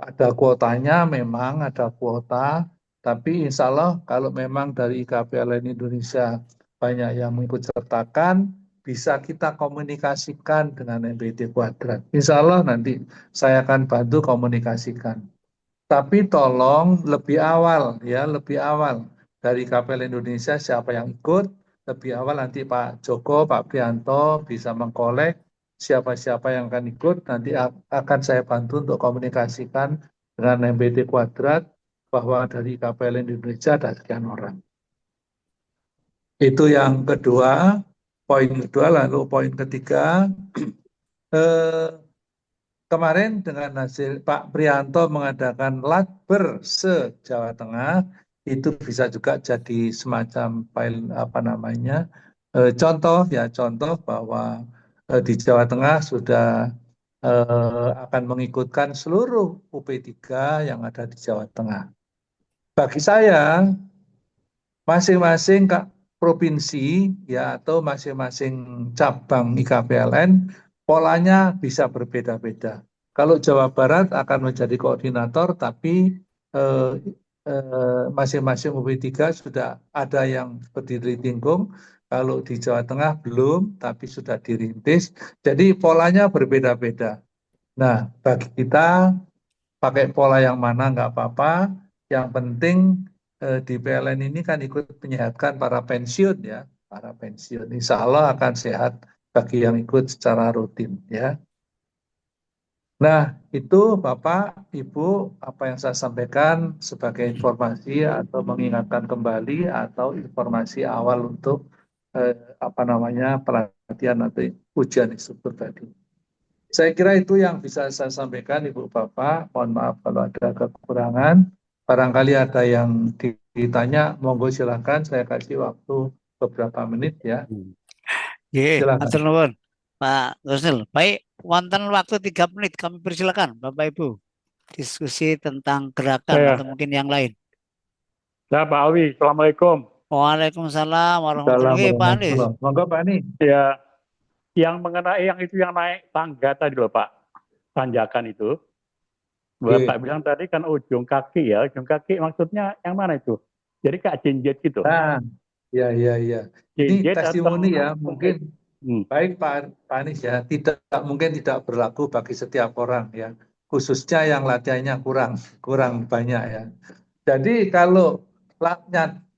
Ada kuotanya, memang ada kuota, tapi insya Allah kalau memang dari IKPLN Indonesia banyak yang mengikut sertakan, bisa kita komunikasikan dengan MBT Kuadrat. Insya Allah nanti saya akan bantu komunikasikan. Tapi tolong lebih awal, ya, lebih awal dari KPLN Indonesia siapa yang ikut, lebih awal nanti Pak Joko, Pak Prianto bisa mengkolek siapa-siapa yang akan ikut, nanti akan saya bantu untuk komunikasikan dengan MBT Kuadrat bahwa dari KPLN Indonesia ada sekian orang. Itu yang kedua, poin kedua. Lalu poin ketiga, eh, kemarin dengan hasil Pak Prianto mengadakan Latber se-Jawa Tengah, itu bisa juga jadi semacam contoh bahwa di Jawa Tengah sudah akan mengikutkan seluruh UP3 yang ada di Jawa Tengah. Bagi saya, masing-masing provinsi ya atau masing-masing cabang IKPLN polanya bisa berbeda-beda. Kalau Jawa Barat akan menjadi koordinator, tapi masing-masing UP3 sudah ada yang berdiri tinggung. Kalau di Jawa Tengah belum, tapi sudah dirintis. Jadi polanya berbeda-beda. Nah, bagi kita pakai pola yang mana nggak apa-apa. Yang penting di PLN ini kan ikut menyehatkan para pensiun ya, para pensiun. Insya Allah akan sehat bagi yang ikut secara rutin ya. Nah, itu Bapak, Ibu, apa yang saya sampaikan sebagai informasi atau mengingatkan kembali atau informasi awal untuk pelatihan atau ujian instruktur tadi. Saya kira itu yang bisa saya sampaikan, Ibu Bapak. Mohon maaf kalau ada kekurangan. Barangkali ada yang ditanya, monggo silakan. Saya kasih waktu beberapa menit ya. Silakan. Matur nuwun, Pak Gusnul. Baik, wonten waktu 3 menit kami persilakan Bapak Ibu diskusi tentang gerakan atau mungkin yang lain. Ya, Pak Awi, Assalamualaikum. Waalaikumsalam warahmatullahi wabarakatuh. Pak Anies. Monggo Pak Anies. Ya, yang mengenai yang naik tangga tadi loh Pak, tanjakan itu. Bapak bilang tadi kan ujung kaki ya, ujung kaki maksudnya yang mana itu? Jadi kayak jinjet gitu. Nah, ya. Ini testimoni ya, mungkin baik Pak Anies ya, mungkin tidak berlaku bagi setiap orang ya, khususnya yang latihannya kurang banyak ya. Jadi kalau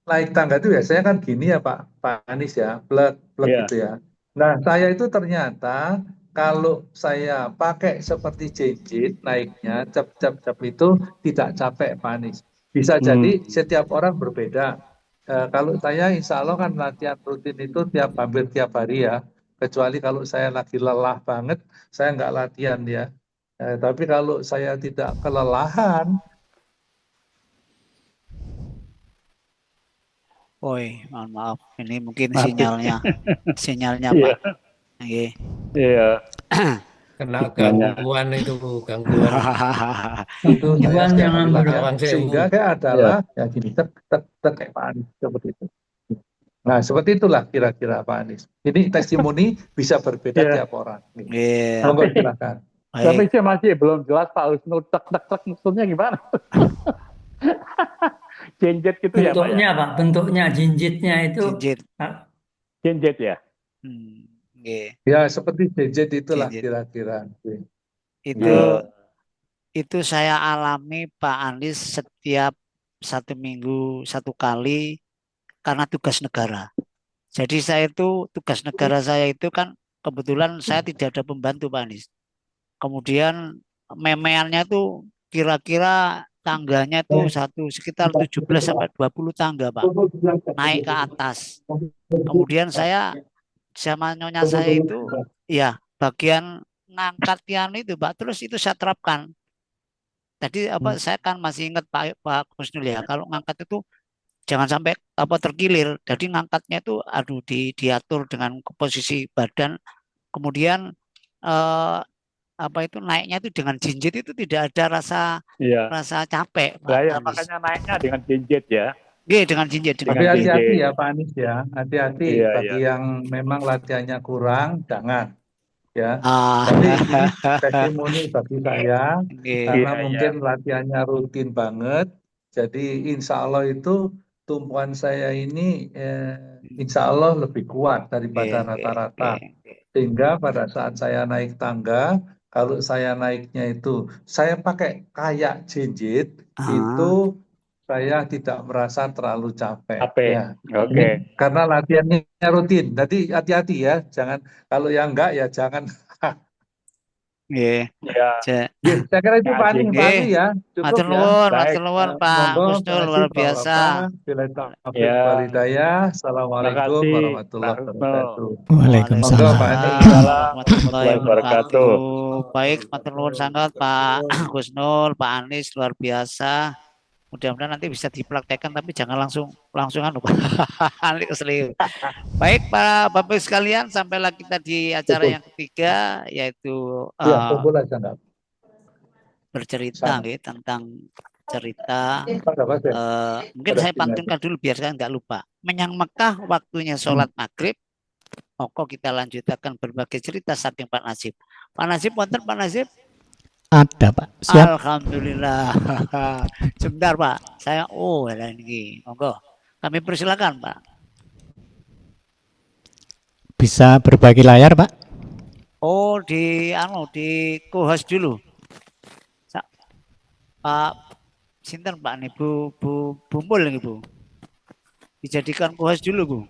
naik tangga itu biasanya kan gini ya Pak Anies ya, plek gitu ya. Nah, saya itu ternyata kalau saya pakai seperti jinjit naiknya cap itu tidak capek Pak Anies. Bisa jadi setiap orang berbeda. Kalau saya insya Allah kan latihan rutin itu hampir tiap hari ya. Kecuali kalau saya lagi lelah banget, saya nggak latihan ya. Tapi kalau saya tidak kelelahan, Oi, mohon maaf, ini mungkin sinyalnya Pak. Iya. Kena gangguan itu, gangguan. Gangguan jangan berdoa. Sehingga adalah ya gini, kayak Pak Anies seperti itu. Nah, seperti itulah kira-kira Pak Anies. Ini testimoni bisa berbeda tiap orang. Monggo silakan. Tapi saya masih belum jelas Pak Husnul tek maksudnya gimana? Jinjet gitu ya Pak? Bentuknya Pak, bentuknya jinjitnya itu. Jinjet ya? Ya seperti jinjet itulah kira-kira. Itu saya alami Pak Anies setiap 1 minggu 1 kali karena tugas negara. Jadi saya itu tugas negara saya itu kan kebetulan saya tidak ada pembantu Pak Anies. Kemudian memeannya tuh kira-kira tangganya tuh sekitar 17 sampai 20 tangga Pak, naik ke atas. Kemudian saya sama nyonya saya itu ya bagian ngangkat tiang itu Pak, terus itu saya terapkan. Tadi saya kan masih ingat Pak Gusnul ya, kalau ngangkat itu jangan sampai terkilir. Jadi ngangkatnya itu diatur dengan posisi badan. Kemudian naiknya itu dengan jinjit itu tidak ada rasa capek. Ya, makanya naiknya dengan jinjit ya. Iya, dengan jinjit. Tapi hati-hati ya Pak Anies ya, hati-hati bagi yang memang latihannya kurang, jangan ya. Tapi ini testimoni bagi saya karena mungkin latihannya rutin banget. Jadi insya Allah itu tumpuan saya ini insya Allah lebih kuat daripada rata-rata. Sehingga pada saat saya naik tangga, kalau saya naiknya itu saya pakai kayak jinjit, itu saya tidak merasa terlalu capek. Ya. Karena latihannya rutin. Jadi hati-hati ya, jangan kalau yang enggak ya jangan. Nggih. Ya, Cek. Saya kira itu Pak Ani Nggih. ya. Cukup Matur ya. nuwun, baik. matur nuwun Pak Monggo, Husnul luar makasih biasa. Bapak-bapak. Bila taufiq Ya. wal hidayah. Terima Assalamualaikum kasih, warahmatullahi Pak Husnul. wabarakatuh. Waalaikumsalam. Monggo, Pak Ani. Waalaikumsalam warahmatullahi Warahmatullahi wabarakatuh. wabarakatuh. Baik, matur nuwun sangat Pak Husnul, Pak Anies luar biasa. Mudah-mudahan nanti bisa dipraktekkan tapi jangan langsung anu Pak. Nanti keselip. Baik Pak Bapak sekalian, sampailah kita di acara yang ketiga yaitu Ya, kumpul aja enggak? bercerita nggih, tentang cerita. Pak. Mungkin saya pantunkan dulu biar saya nggak lupa. Menyang Mekah waktunya sholat maghrib. Moko kita lanjutkan berbagai cerita saking Pak Najib. Pak Najib, wonten Pak Najib? Ada Pak. Siap. Alhamdulillah. Sebentar Pak, saya ini. Monggo. Kami persilakan Pak. Bisa berbagi layar Pak? Oh, di co-host dulu. Pak sinten Pak nih Bu Bumbul nih Bu. Dijadikan co-host dulu Bu.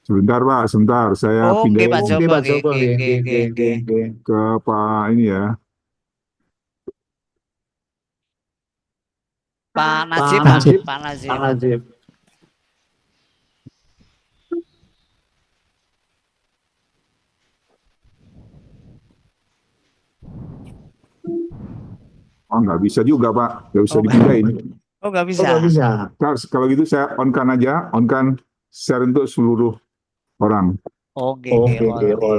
Sebentar Pak, sebentar. Saya Oh, nggih, Pak pindahin Joko, nggih. ke Pak ini ya. Pak Najib, Pak Najib. Oh, nggak bisa juga Pak, nggak bisa dipindahin. Oh, nggak bisa. Kalau gitu saya on-kan aja, on-kan share untuk seluruh orang. Oh,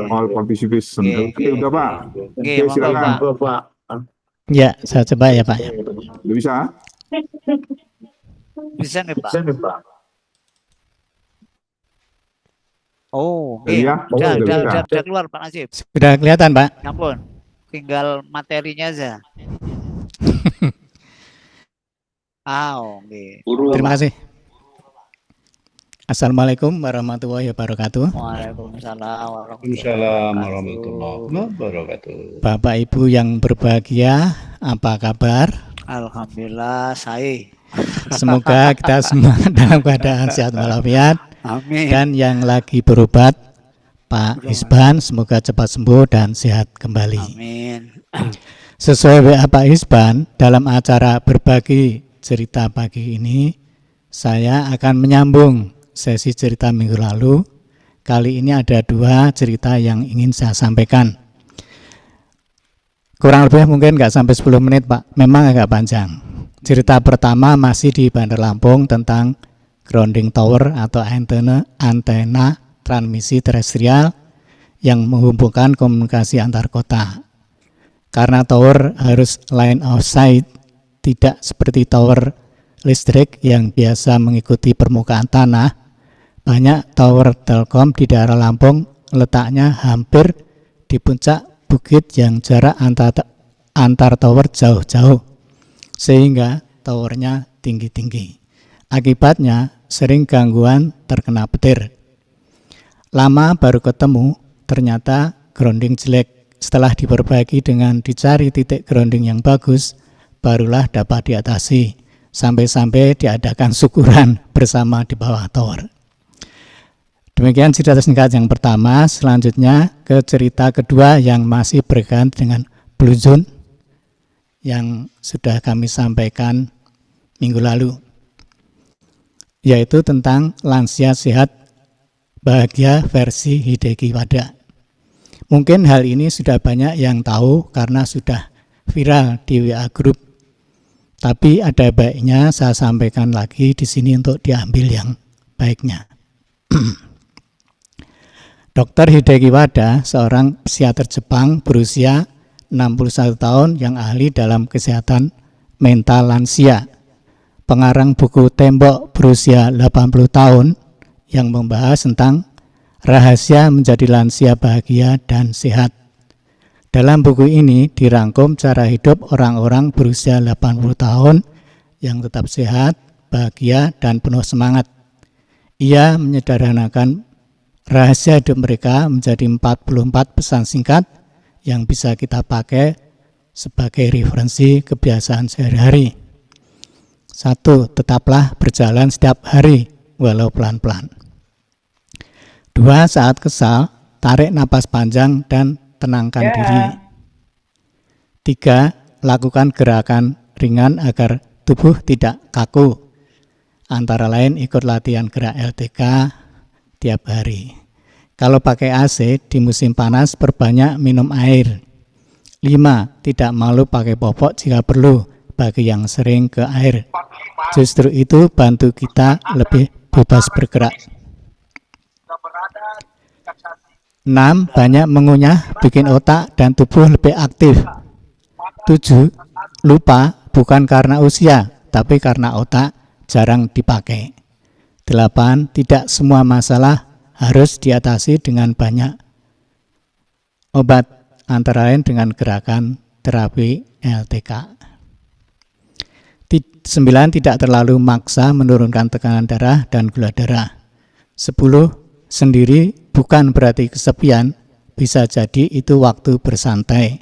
All participation. Oke, udah Pak. Oke, silakan. Pak. Ya, saya coba ya Pak. Udah bisa? Bisa nih Pak. Oh, Iya, udah keluar Pak Najib. Sudah kelihatan Pak? Ampun, tinggal materinya aja. Terima kasih. Assalamualaikum warahmatullahi wabarakatuh. Waalaikumsalam warahmatullahi wabarakatuh. Bapak Ibu yang berbahagia, apa kabar? Alhamdulillah, saya. Semoga kita semua dalam keadaan sehat walafiat. Amin. Dan yang lagi berobat, Pak Hisban, semoga cepat sembuh dan sehat kembali. Amin. Sesuai WA Pak Hisban, dalam acara berbagi cerita pagi ini, saya akan menyambung sesi cerita minggu lalu. Kali ini ada 2 cerita yang ingin saya sampaikan. Kurang lebih mungkin nggak sampai 10 menit Pak, memang agak panjang. Cerita pertama masih di Bandar Lampung tentang grounding tower atau antena transmisi terestrial yang menghubungkan komunikasi antar kota. Karena tower harus line of sight, tidak seperti tower listrik yang biasa mengikuti permukaan tanah. Banyak tower Telkom di daerah Lampung letaknya hampir di puncak bukit yang jarak antar tower jauh-jauh, sehingga towernya tinggi-tinggi. Akibatnya sering gangguan terkena petir. Lama baru ketemu, ternyata grounding jelek. Setelah diperbaiki dengan dicari titik grounding yang bagus, barulah dapat diatasi. Sampai-sampai diadakan syukuran bersama di bawah tower. Demikian cerita singkat yang pertama. Selanjutnya ke cerita kedua yang masih berkaitan dengan Blue Zone yang sudah kami sampaikan minggu lalu, yaitu tentang lansia sehat bahagia versi Hideki Wada. Mungkin hal ini sudah banyak yang tahu karena sudah viral di WA Group. Tapi ada baiknya saya sampaikan lagi di sini untuk diambil yang baiknya. Dr. Hideki Wada, seorang psikiater Jepang berusia 61 tahun yang ahli dalam kesehatan mental lansia. Pengarang buku Tembok berusia 80 tahun yang membahas tentang rahasia menjadi lansia bahagia dan sehat. Dalam buku ini dirangkum cara hidup orang-orang berusia 80 tahun yang tetap sehat, bahagia, dan penuh semangat. Ia menyederhanakan rahasia hidup mereka menjadi 44 pesan singkat yang bisa kita pakai sebagai referensi kebiasaan sehari-hari. 1. Tetaplah berjalan setiap hari walau pelan-pelan. 2. Saat kesal, tarik napas panjang dan tenangkan diri. 3. Lakukan gerakan ringan agar tubuh tidak kaku. Antara lain ikut latihan gerak LTK tiap hari. Kalau pakai AC di musim panas, perbanyak minum air. 5. Tidak malu pakai popok jika perlu bagi yang sering ke air. Justru itu bantu kita lebih bebas bergerak. 6. Banyak mengunyah bikin otak dan tubuh lebih aktif. 7. Lupa bukan karena usia, tapi karena otak jarang dipakai. 8. Tidak semua masalah harus diatasi dengan banyak obat, antara lain dengan gerakan terapi LTK. 9. Tidak terlalu maksa menurunkan tekanan darah dan gula darah. 10. Sendiri bukan berarti kesepian, bisa jadi itu waktu bersantai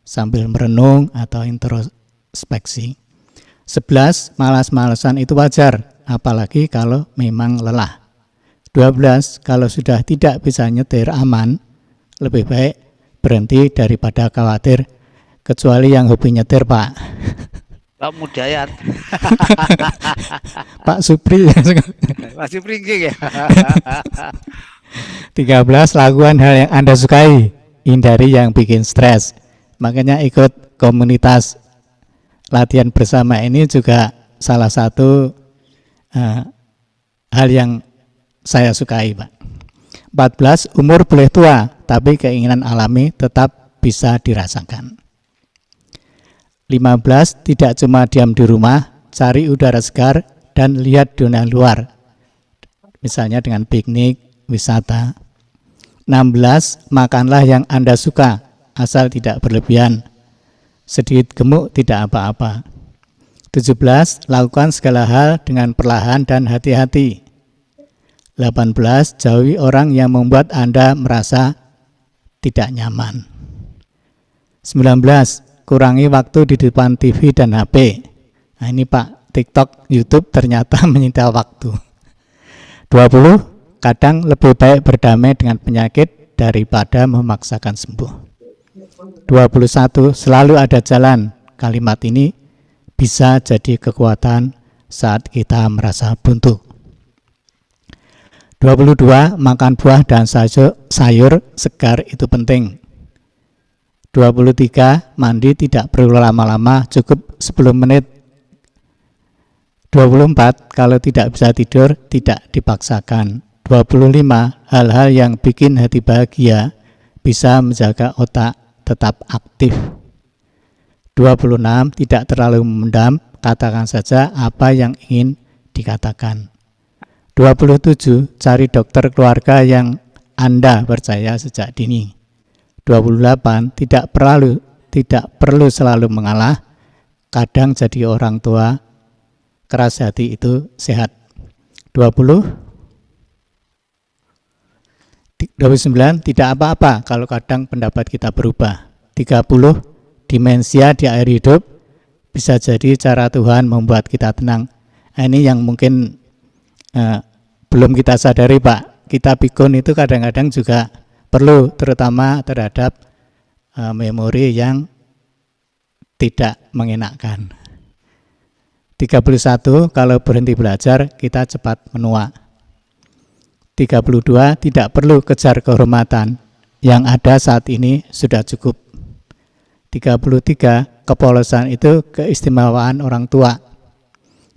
sambil merenung atau introspeksi. 11. Malas-malasan itu wajar, apalagi kalau memang lelah. 12. Kalau sudah tidak bisa nyetir aman, lebih baik berhenti daripada khawatir, kecuali yang hobi nyetir, Pak. Pak Mudayat. Pak Supri. Masih pringging ya. 13. Lakukan hal yang Anda sukai, hindari yang bikin stres. Makanya ikut komunitas latihan bersama ini juga salah satu hal yang saya sukai, Pak. 14. Umur boleh tua, tapi keinginan alami tetap bisa dirasakan. 15. Tidak cuma diam di rumah, cari udara segar dan lihat dunia luar. Misalnya dengan piknik, wisata. 16. Makanlah yang Anda suka, asal tidak berlebihan. Sedikit gemuk tidak apa-apa. 17. Lakukan segala hal dengan perlahan dan hati-hati. 18. Jauhi orang yang membuat Anda merasa tidak nyaman. 19. Kurangi waktu di depan TV dan HP. Nah ini Pak, TikTok, YouTube ternyata menyita waktu. 20. Kadang lebih baik berdamai dengan penyakit daripada memaksakan sembuh. 21. Selalu ada jalan. Kalimat ini bisa jadi kekuatan saat kita merasa buntu. 22. Makan buah dan sayur segar itu penting. 23. Mandi tidak perlu lama-lama, cukup 10 menit. 24. Kalau tidak bisa tidur, tidak dipaksakan. 25. Hal-hal yang bikin hati bahagia bisa menjaga otak tetap aktif. 26. Tidak terlalu memendam, katakan saja apa yang ingin dikatakan. 27. Cari dokter keluarga yang Anda percaya sejak dini. 28. Tidak perlu selalu mengalah, kadang jadi orang tua keras hati itu sehat. 29. Tidak apa-apa kalau kadang pendapat kita berubah. 30. Dimensia di akhir hidup bisa jadi cara Tuhan membuat kita tenang. Ini yang mungkin belum kita sadari, Pak. Kita pikun itu kadang-kadang juga perlu, terutama terhadap memori yang tidak mengenakkan. 31. Kalau berhenti belajar, kita cepat menua. 32. Tidak perlu kejar kehormatan, yang ada saat ini sudah cukup. 33. Kepolosan itu keistimewaan orang tua.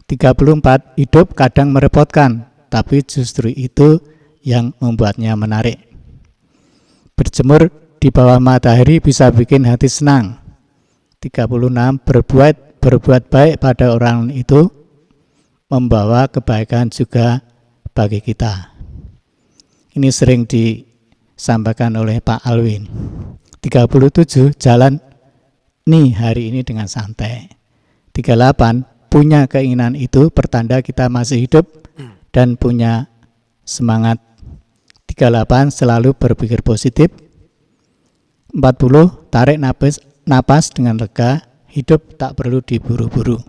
34. Hidup kadang merepotkan, tapi justru itu yang membuatnya menarik. Berjemur di bawah matahari bisa bikin hati senang. 36. Berbuat baik pada orang itu membawa kebaikan juga bagi kita. Ini sering disampaikan oleh Pak Alwin. 37. Jalan nih hari ini dengan santai. 38. Punya keinginan itu pertanda kita masih hidup dan punya semangat. 38. Selalu berpikir positif. 40. Tarik napas dengan lega, hidup tak perlu diburu-buru.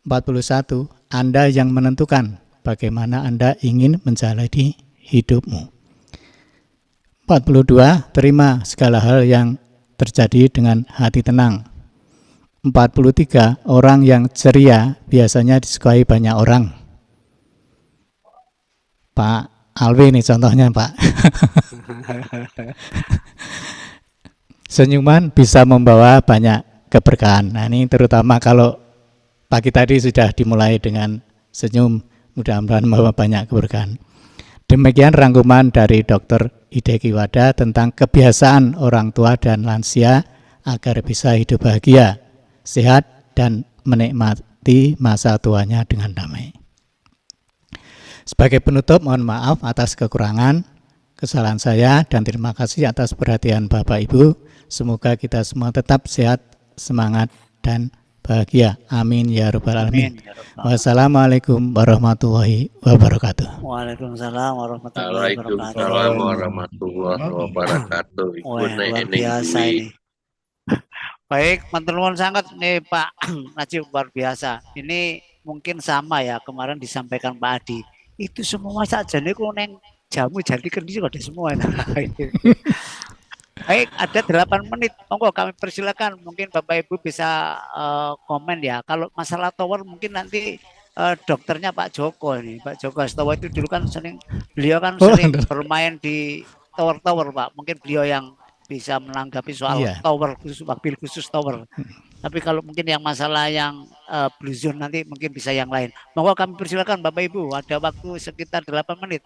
41. Anda yang menentukan bagaimana Anda ingin menjalani hidupmu. 42. 42, terima segala hal yang terjadi dengan hati tenang. 43, orang yang ceria biasanya disukai banyak orang. Pak Alwi ini contohnya, Pak. Senyuman bisa membawa banyak keberkahan. Nah, ini terutama kalau pagi tadi sudah dimulai dengan senyum, mudah-mudahan membawa banyak keberkahan. Demikian rangkuman dari Dr. Hideki Wada tentang kebiasaan orang tua dan lansia agar bisa hidup bahagia, sehat, dan menikmati masa tuanya dengan damai. Sebagai penutup, mohon maaf atas kekurangan, kesalahan saya, dan terima kasih atas perhatian Bapak Ibu. Semoga kita semua tetap sehat, semangat, dan bahagia. Amin ya rabbal alamin. Wassalamualaikum warahmatullahi wabarakatuh. Waalaikumsalam warahmatullahi wabarakatuh. Waalaikumsalam warahmatullahi wabarakatuh. Wah, luar biasa ini. Baik, menurun sangat nih Pak Najib, luar biasa. Ini mungkin sama ya kemarin disampaikan Pak Adi. Itu semua saja nih kok neng jamu jadi kendi kok semua. Baik, ada 8 menit. Monggo kami persilakan. Mungkin Bapak Ibu bisa komen ya. Kalau masalah tower mungkin nanti dokternya Pak Joko ini. Pak Joko Astawa itu dulu kan beliau kan sering bermain di tower-tower Pak. Mungkin beliau yang bisa menanggapi soal tower khusus, mobil khusus tower. Tapi kalau mungkin yang masalah yang Blue Zone nanti mungkin bisa yang lain. Monggo kami persilakan Bapak Ibu. Ada waktu sekitar 8 menit.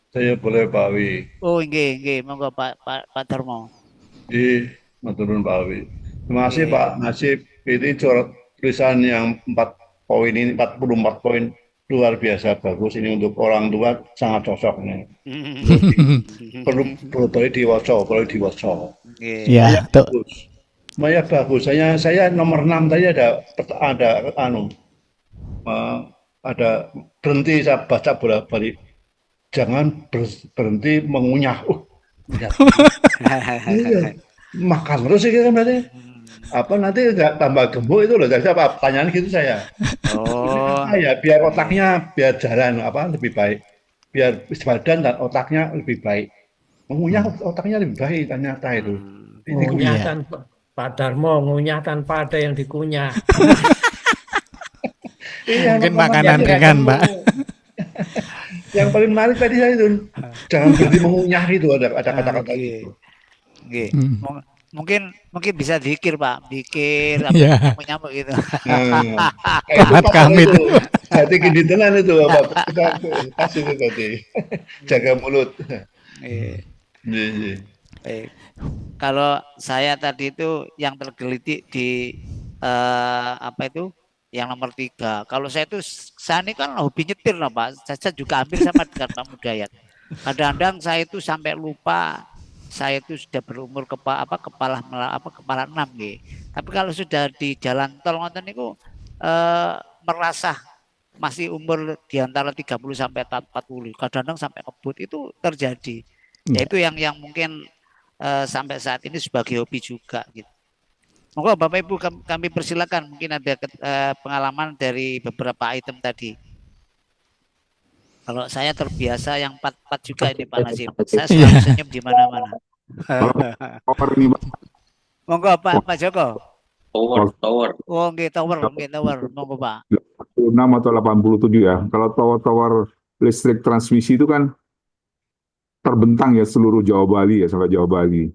Saya boleh Pak Wi. Oh, nggih, monggo Pak Darmo. Di maturun Pak Wi. Terima kasih Pak Nasib. Ini coret tulisan yang 4 poin ini, 44 poin luar biasa bagus. Ini untuk orang tua sangat cocok nih. perlu diwaca. Iya, bagus. Maya bagus. Saya nomor 6 tadi ada berhenti saya baca bolak-balik. Jangan berhenti mengunyah. Makan terus sih kan berarti. Apa nanti nggak tambah gemuk itu loh. Jadi apa pertanyaan gitu saya. Biar otaknya biar jalan lebih baik. Biar badan dan otaknya lebih baik. Mengunyah otaknya lebih baik ternyata itu. Ngunyah Pak Darmo, ngunyah tanpa ada yang dikunyah. Mungkin makanan ringan, Pak. Yang paling menarik tadi saya itu jangan berhenti mengunyah itu ada kata-kata gitu. Mungkin bisa zikir Pak, zikir nyamuk gitu. Kami itu hati gini tenan itu Bapak. Kasih itu tadi. Jaga mulut. Kalau saya tadi itu yang tergelitik di yang nomor 3. Kalau saya ini kan hobi nyetir loh Pak. Saya juga hampir sama dengan Pak Mudayat. Kadang-kadang saya itu sampai lupa saya itu sudah berumur kepala 6 nih. Tapi kalau sudah di jalan tol ngoten niku merasa masih umur di antara 30 sampai 40. Kadang-kadang sampai kebut itu terjadi. Yaitu yang mungkin sampai saat ini sebagai hobi juga gitu. Monggo Bapak Ibu kami persilakan, mungkin ada pengalaman dari beberapa item tadi. Kalau saya terbiasa yang 4 juga ini Pak Najib. Saya selalu senyum di mana-mana. Monggo Pak Joko. Tower. Oh, nggih tower. Monggo Pak. 6 atau 87 ya. Kalau tower listrik transmisi itu kan terbentang ya seluruh Jawa Bali ya, sampai Jawa Bali.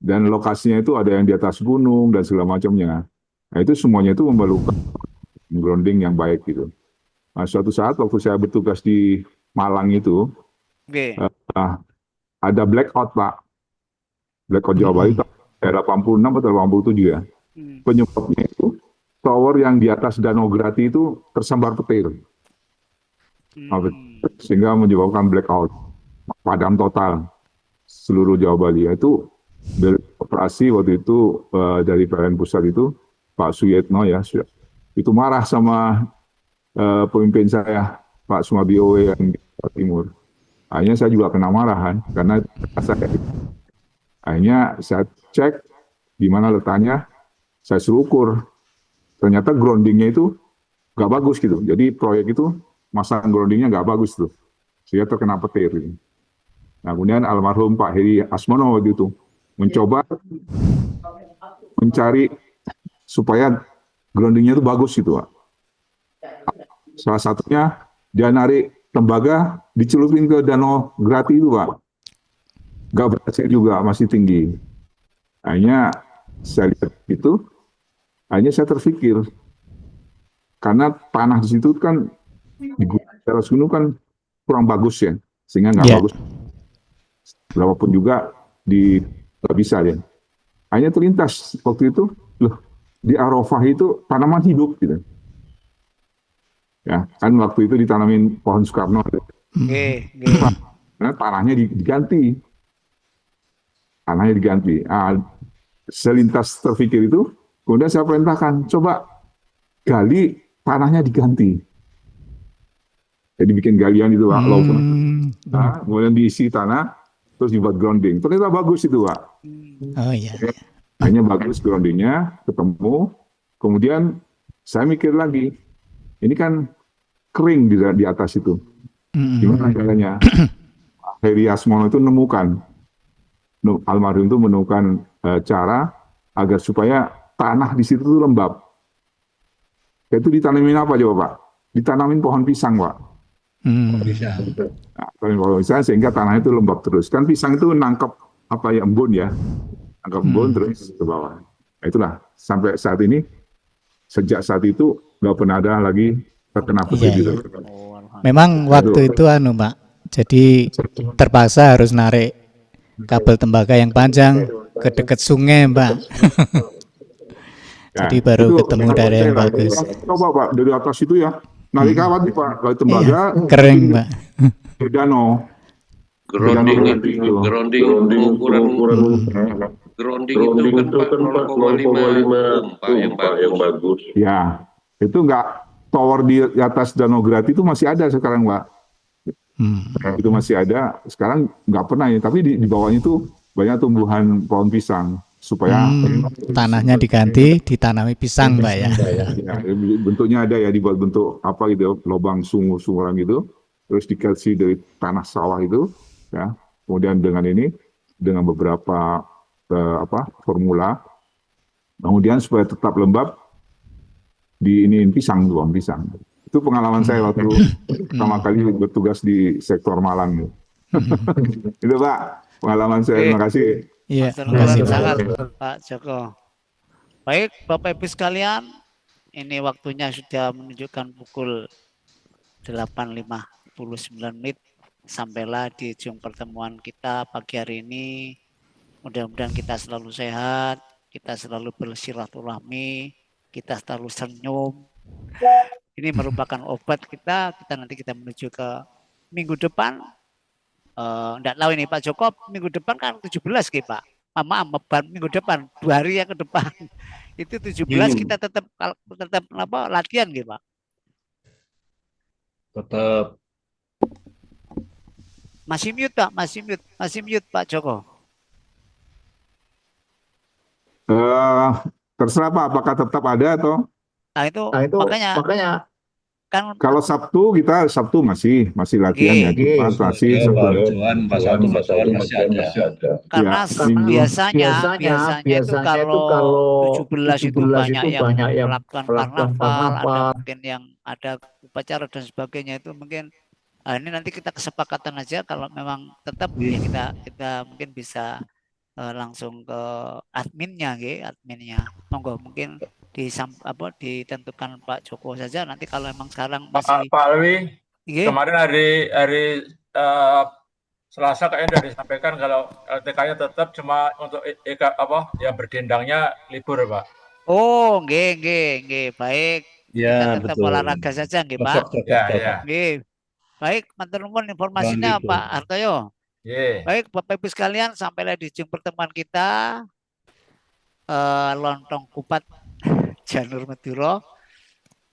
Dan lokasinya itu ada yang di atas gunung dan segala macamnya. Nah itu semuanya itu memerlukan grounding yang baik gitu. Nah suatu saat waktu saya bertugas di Malang itu, ada blackout Pak. Blackout Jawa Bali, 86 atau 87 ya. Penyebabnya itu, tower yang di atas Danau Grati itu tersambar petir. Sehingga menyebabkan blackout. Padam total seluruh Jawa Bali. Itu operasi waktu itu dari PLN Pusat itu Pak Suyetno ya itu marah sama pemimpin saya Pak Sumabio yang di Jawa Timur. Akhirnya saya juga kena marahan karena akhirnya saya cek di mana letaknya, saya suruh ukur, ternyata groundingnya itu nggak bagus gitu. Jadi proyek itu masang groundingnya nggak bagus tuh, sehingga terkena petir. Gitu. Nah, kemudian almarhum Pak Heri Asmono waktu itu mencoba mencari supaya groundingnya itu bagus gitu, Pak. Salah satunya dia narik tembaga dicelupin ke Danau Grati itu, Pak. Nggak berhasil juga, masih tinggi. Akhirnya saya lihat itu, akhirnya saya terpikir, karena tanah di situ kan di atas gunung kan kurang bagus ya, sehingga nggak bagus. Berapapun juga nggak bisa ya. Akhirnya terlintas waktu itu, loh, di Arafah itu tanaman hidup gitu. Ya, kan waktu itu ditanamin pohon Soekarno. Nah, tanahnya diganti. Tanahnya diganti. Selintas terpikir itu, kemudian saya perintahkan, coba gali tanahnya diganti. Jadi bikin galian itu, Pak. Nah, kemudian diisi tanah, terus dibuat grounding. Ternyata bagus itu, Pak. Oh iya. Hanya bagus groundingnya, ketemu. Kemudian saya mikir lagi, ini kan kering di atas itu. Gimana caranya? Heri Asmono itu almarhum itu menemukan cara agar supaya tanah di situ tuh lembab. Itu ditanamin apa coba, Pak? Ditanamin pohon pisang, Pak. Nah, pohon pisang sehingga tanahnya itu lembab terus. Kan pisang itu nangkep embun ya. Nangkep embun terus ke bawah. Nah, itulah sampai saat ini, sejak saat itu nggak pernah ada lagi terkena petir gitu. Memang waktu itu Pak, jadi terpaksa harus narik kabel tembaga yang panjang ke dekat sungai, Pak. Jadi baru ketemu daerah yang bagus. Coba, Pak, dari atas itu ya, narik kawat nih, Pak, dari tembaga. Kering, Pak. Di danau. Grounding itu kan 0,5 pompa yang bagus. Ya, itu nggak, tower di atas Danau Grati itu masih ada sekarang, Pak. Itu masih ada. Sekarang nggak pernah ya, tapi di bawahnya itu banyak tumbuhan pohon pisang supaya tanahnya diganti, ditanami pisang, Pak ya. Ya, bentuknya ada ya, dibuat bentuk apa gitu, lubang sunguran gitu, terus dikasih dari tanah sawah itu, ya. Kemudian dengan beberapa formula, kemudian supaya tetap lembab, diiniin pohon pisang. Itu pengalaman saya waktu pertama kali bertugas di sektor Malang. Itu, Pak, pengalaman saya. Terima kasih. Iya, terima kasih sangat, Pak Joko. Baik, Bapak Ibu sekalian, ini waktunya sudah menunjukkan pukul 8.59. Sampailah di ujung pertemuan kita pagi hari ini. Mudah-mudahan kita selalu sehat, kita selalu bersilaturahmi, kita selalu senyum. Ini merupakan obat kita nanti kita menuju ke minggu depan. Enggak tahu ini Pak Joko, minggu depan kan 17 Pak. Minggu depan 2 hari yang ke depan itu 17 kita tetap latihan Pak. Tetap. Masih mute Pak, masih mute Pak Joko. Terserah Pak, apakah tetap ada atau? Nah itu makanya kan kalau Sabtu masih latihan ya, masih ada. Karena biasanya itu kalau 17 itu banyak yang melakukan karnaval, ada mungkin yang ada upacara dan sebagainya, itu mungkin ini nanti kita kesepakatan aja, kalau memang tetap ya kita mungkin bisa langsung ke adminnya. Monggo mungkin ditentukan Pak Joko saja, nanti kalau emang sekarang masih Pak Alwi, kemarin hari Selasa kayaknya sudah disampaikan kalau LTK-nya tetap, cuma untuk berdendangnya libur, Pak. Oh, nggih, baik. Ya, kita tetap betul. Olahraga saja nggih, Pak. Ya. Nggih. Baik, matur nuwun informasinya Pak Hartoyo. Baik, Bapak Ibu sekalian, sampailah di ujung pertemuan kita. Lontong kupat Janur Madura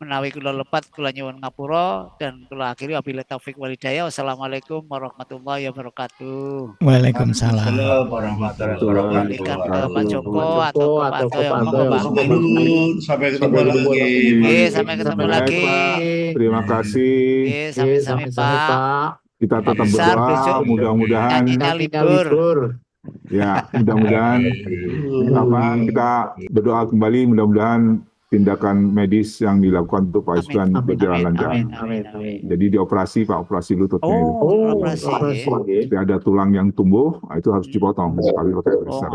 menawi kula lepat kula nyuwun ngapura dan kula akhiri wabillahi taufik wal hidayah. Wassalamualaikum warahmatullahi wabarakatuh. Waalaikumsalam warahmatullahi wabarakatuh. Pak Joko atau Pak Hartoyo. Sampai ketemu lagi. Sampai ketemu lagi. Terima kasih. Sami-sami Pak. kita tetap besar berdoa, besok mudah-mudahan nyanyinya libur. ya, mudah-mudahan kita berdoa kembali, mudah-mudahan tindakan medis yang dilakukan untuk Pak Iswan berjalan lancar. Jadi dioperasi Pak, operasi lututnya itu. Tapi ada tulang yang tumbuh, itu harus dipotong. Tapi pakai besar.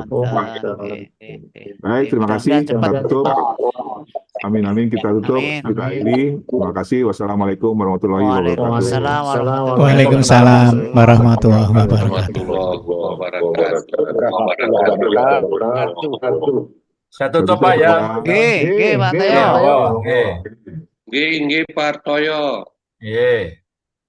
Baik, terima kasih. Kita tutup. Amin, amin. Kita tutup. Kita akhiri. Terima kasih. Wassalamualaikum warahmatullahi wabarakatuh. Waalaikumsalam warahmatullahi wabarakatuh. Saya tutup Pak ya. Nggih, Pak Teo. Nggih, Pak Toyo. Nggih.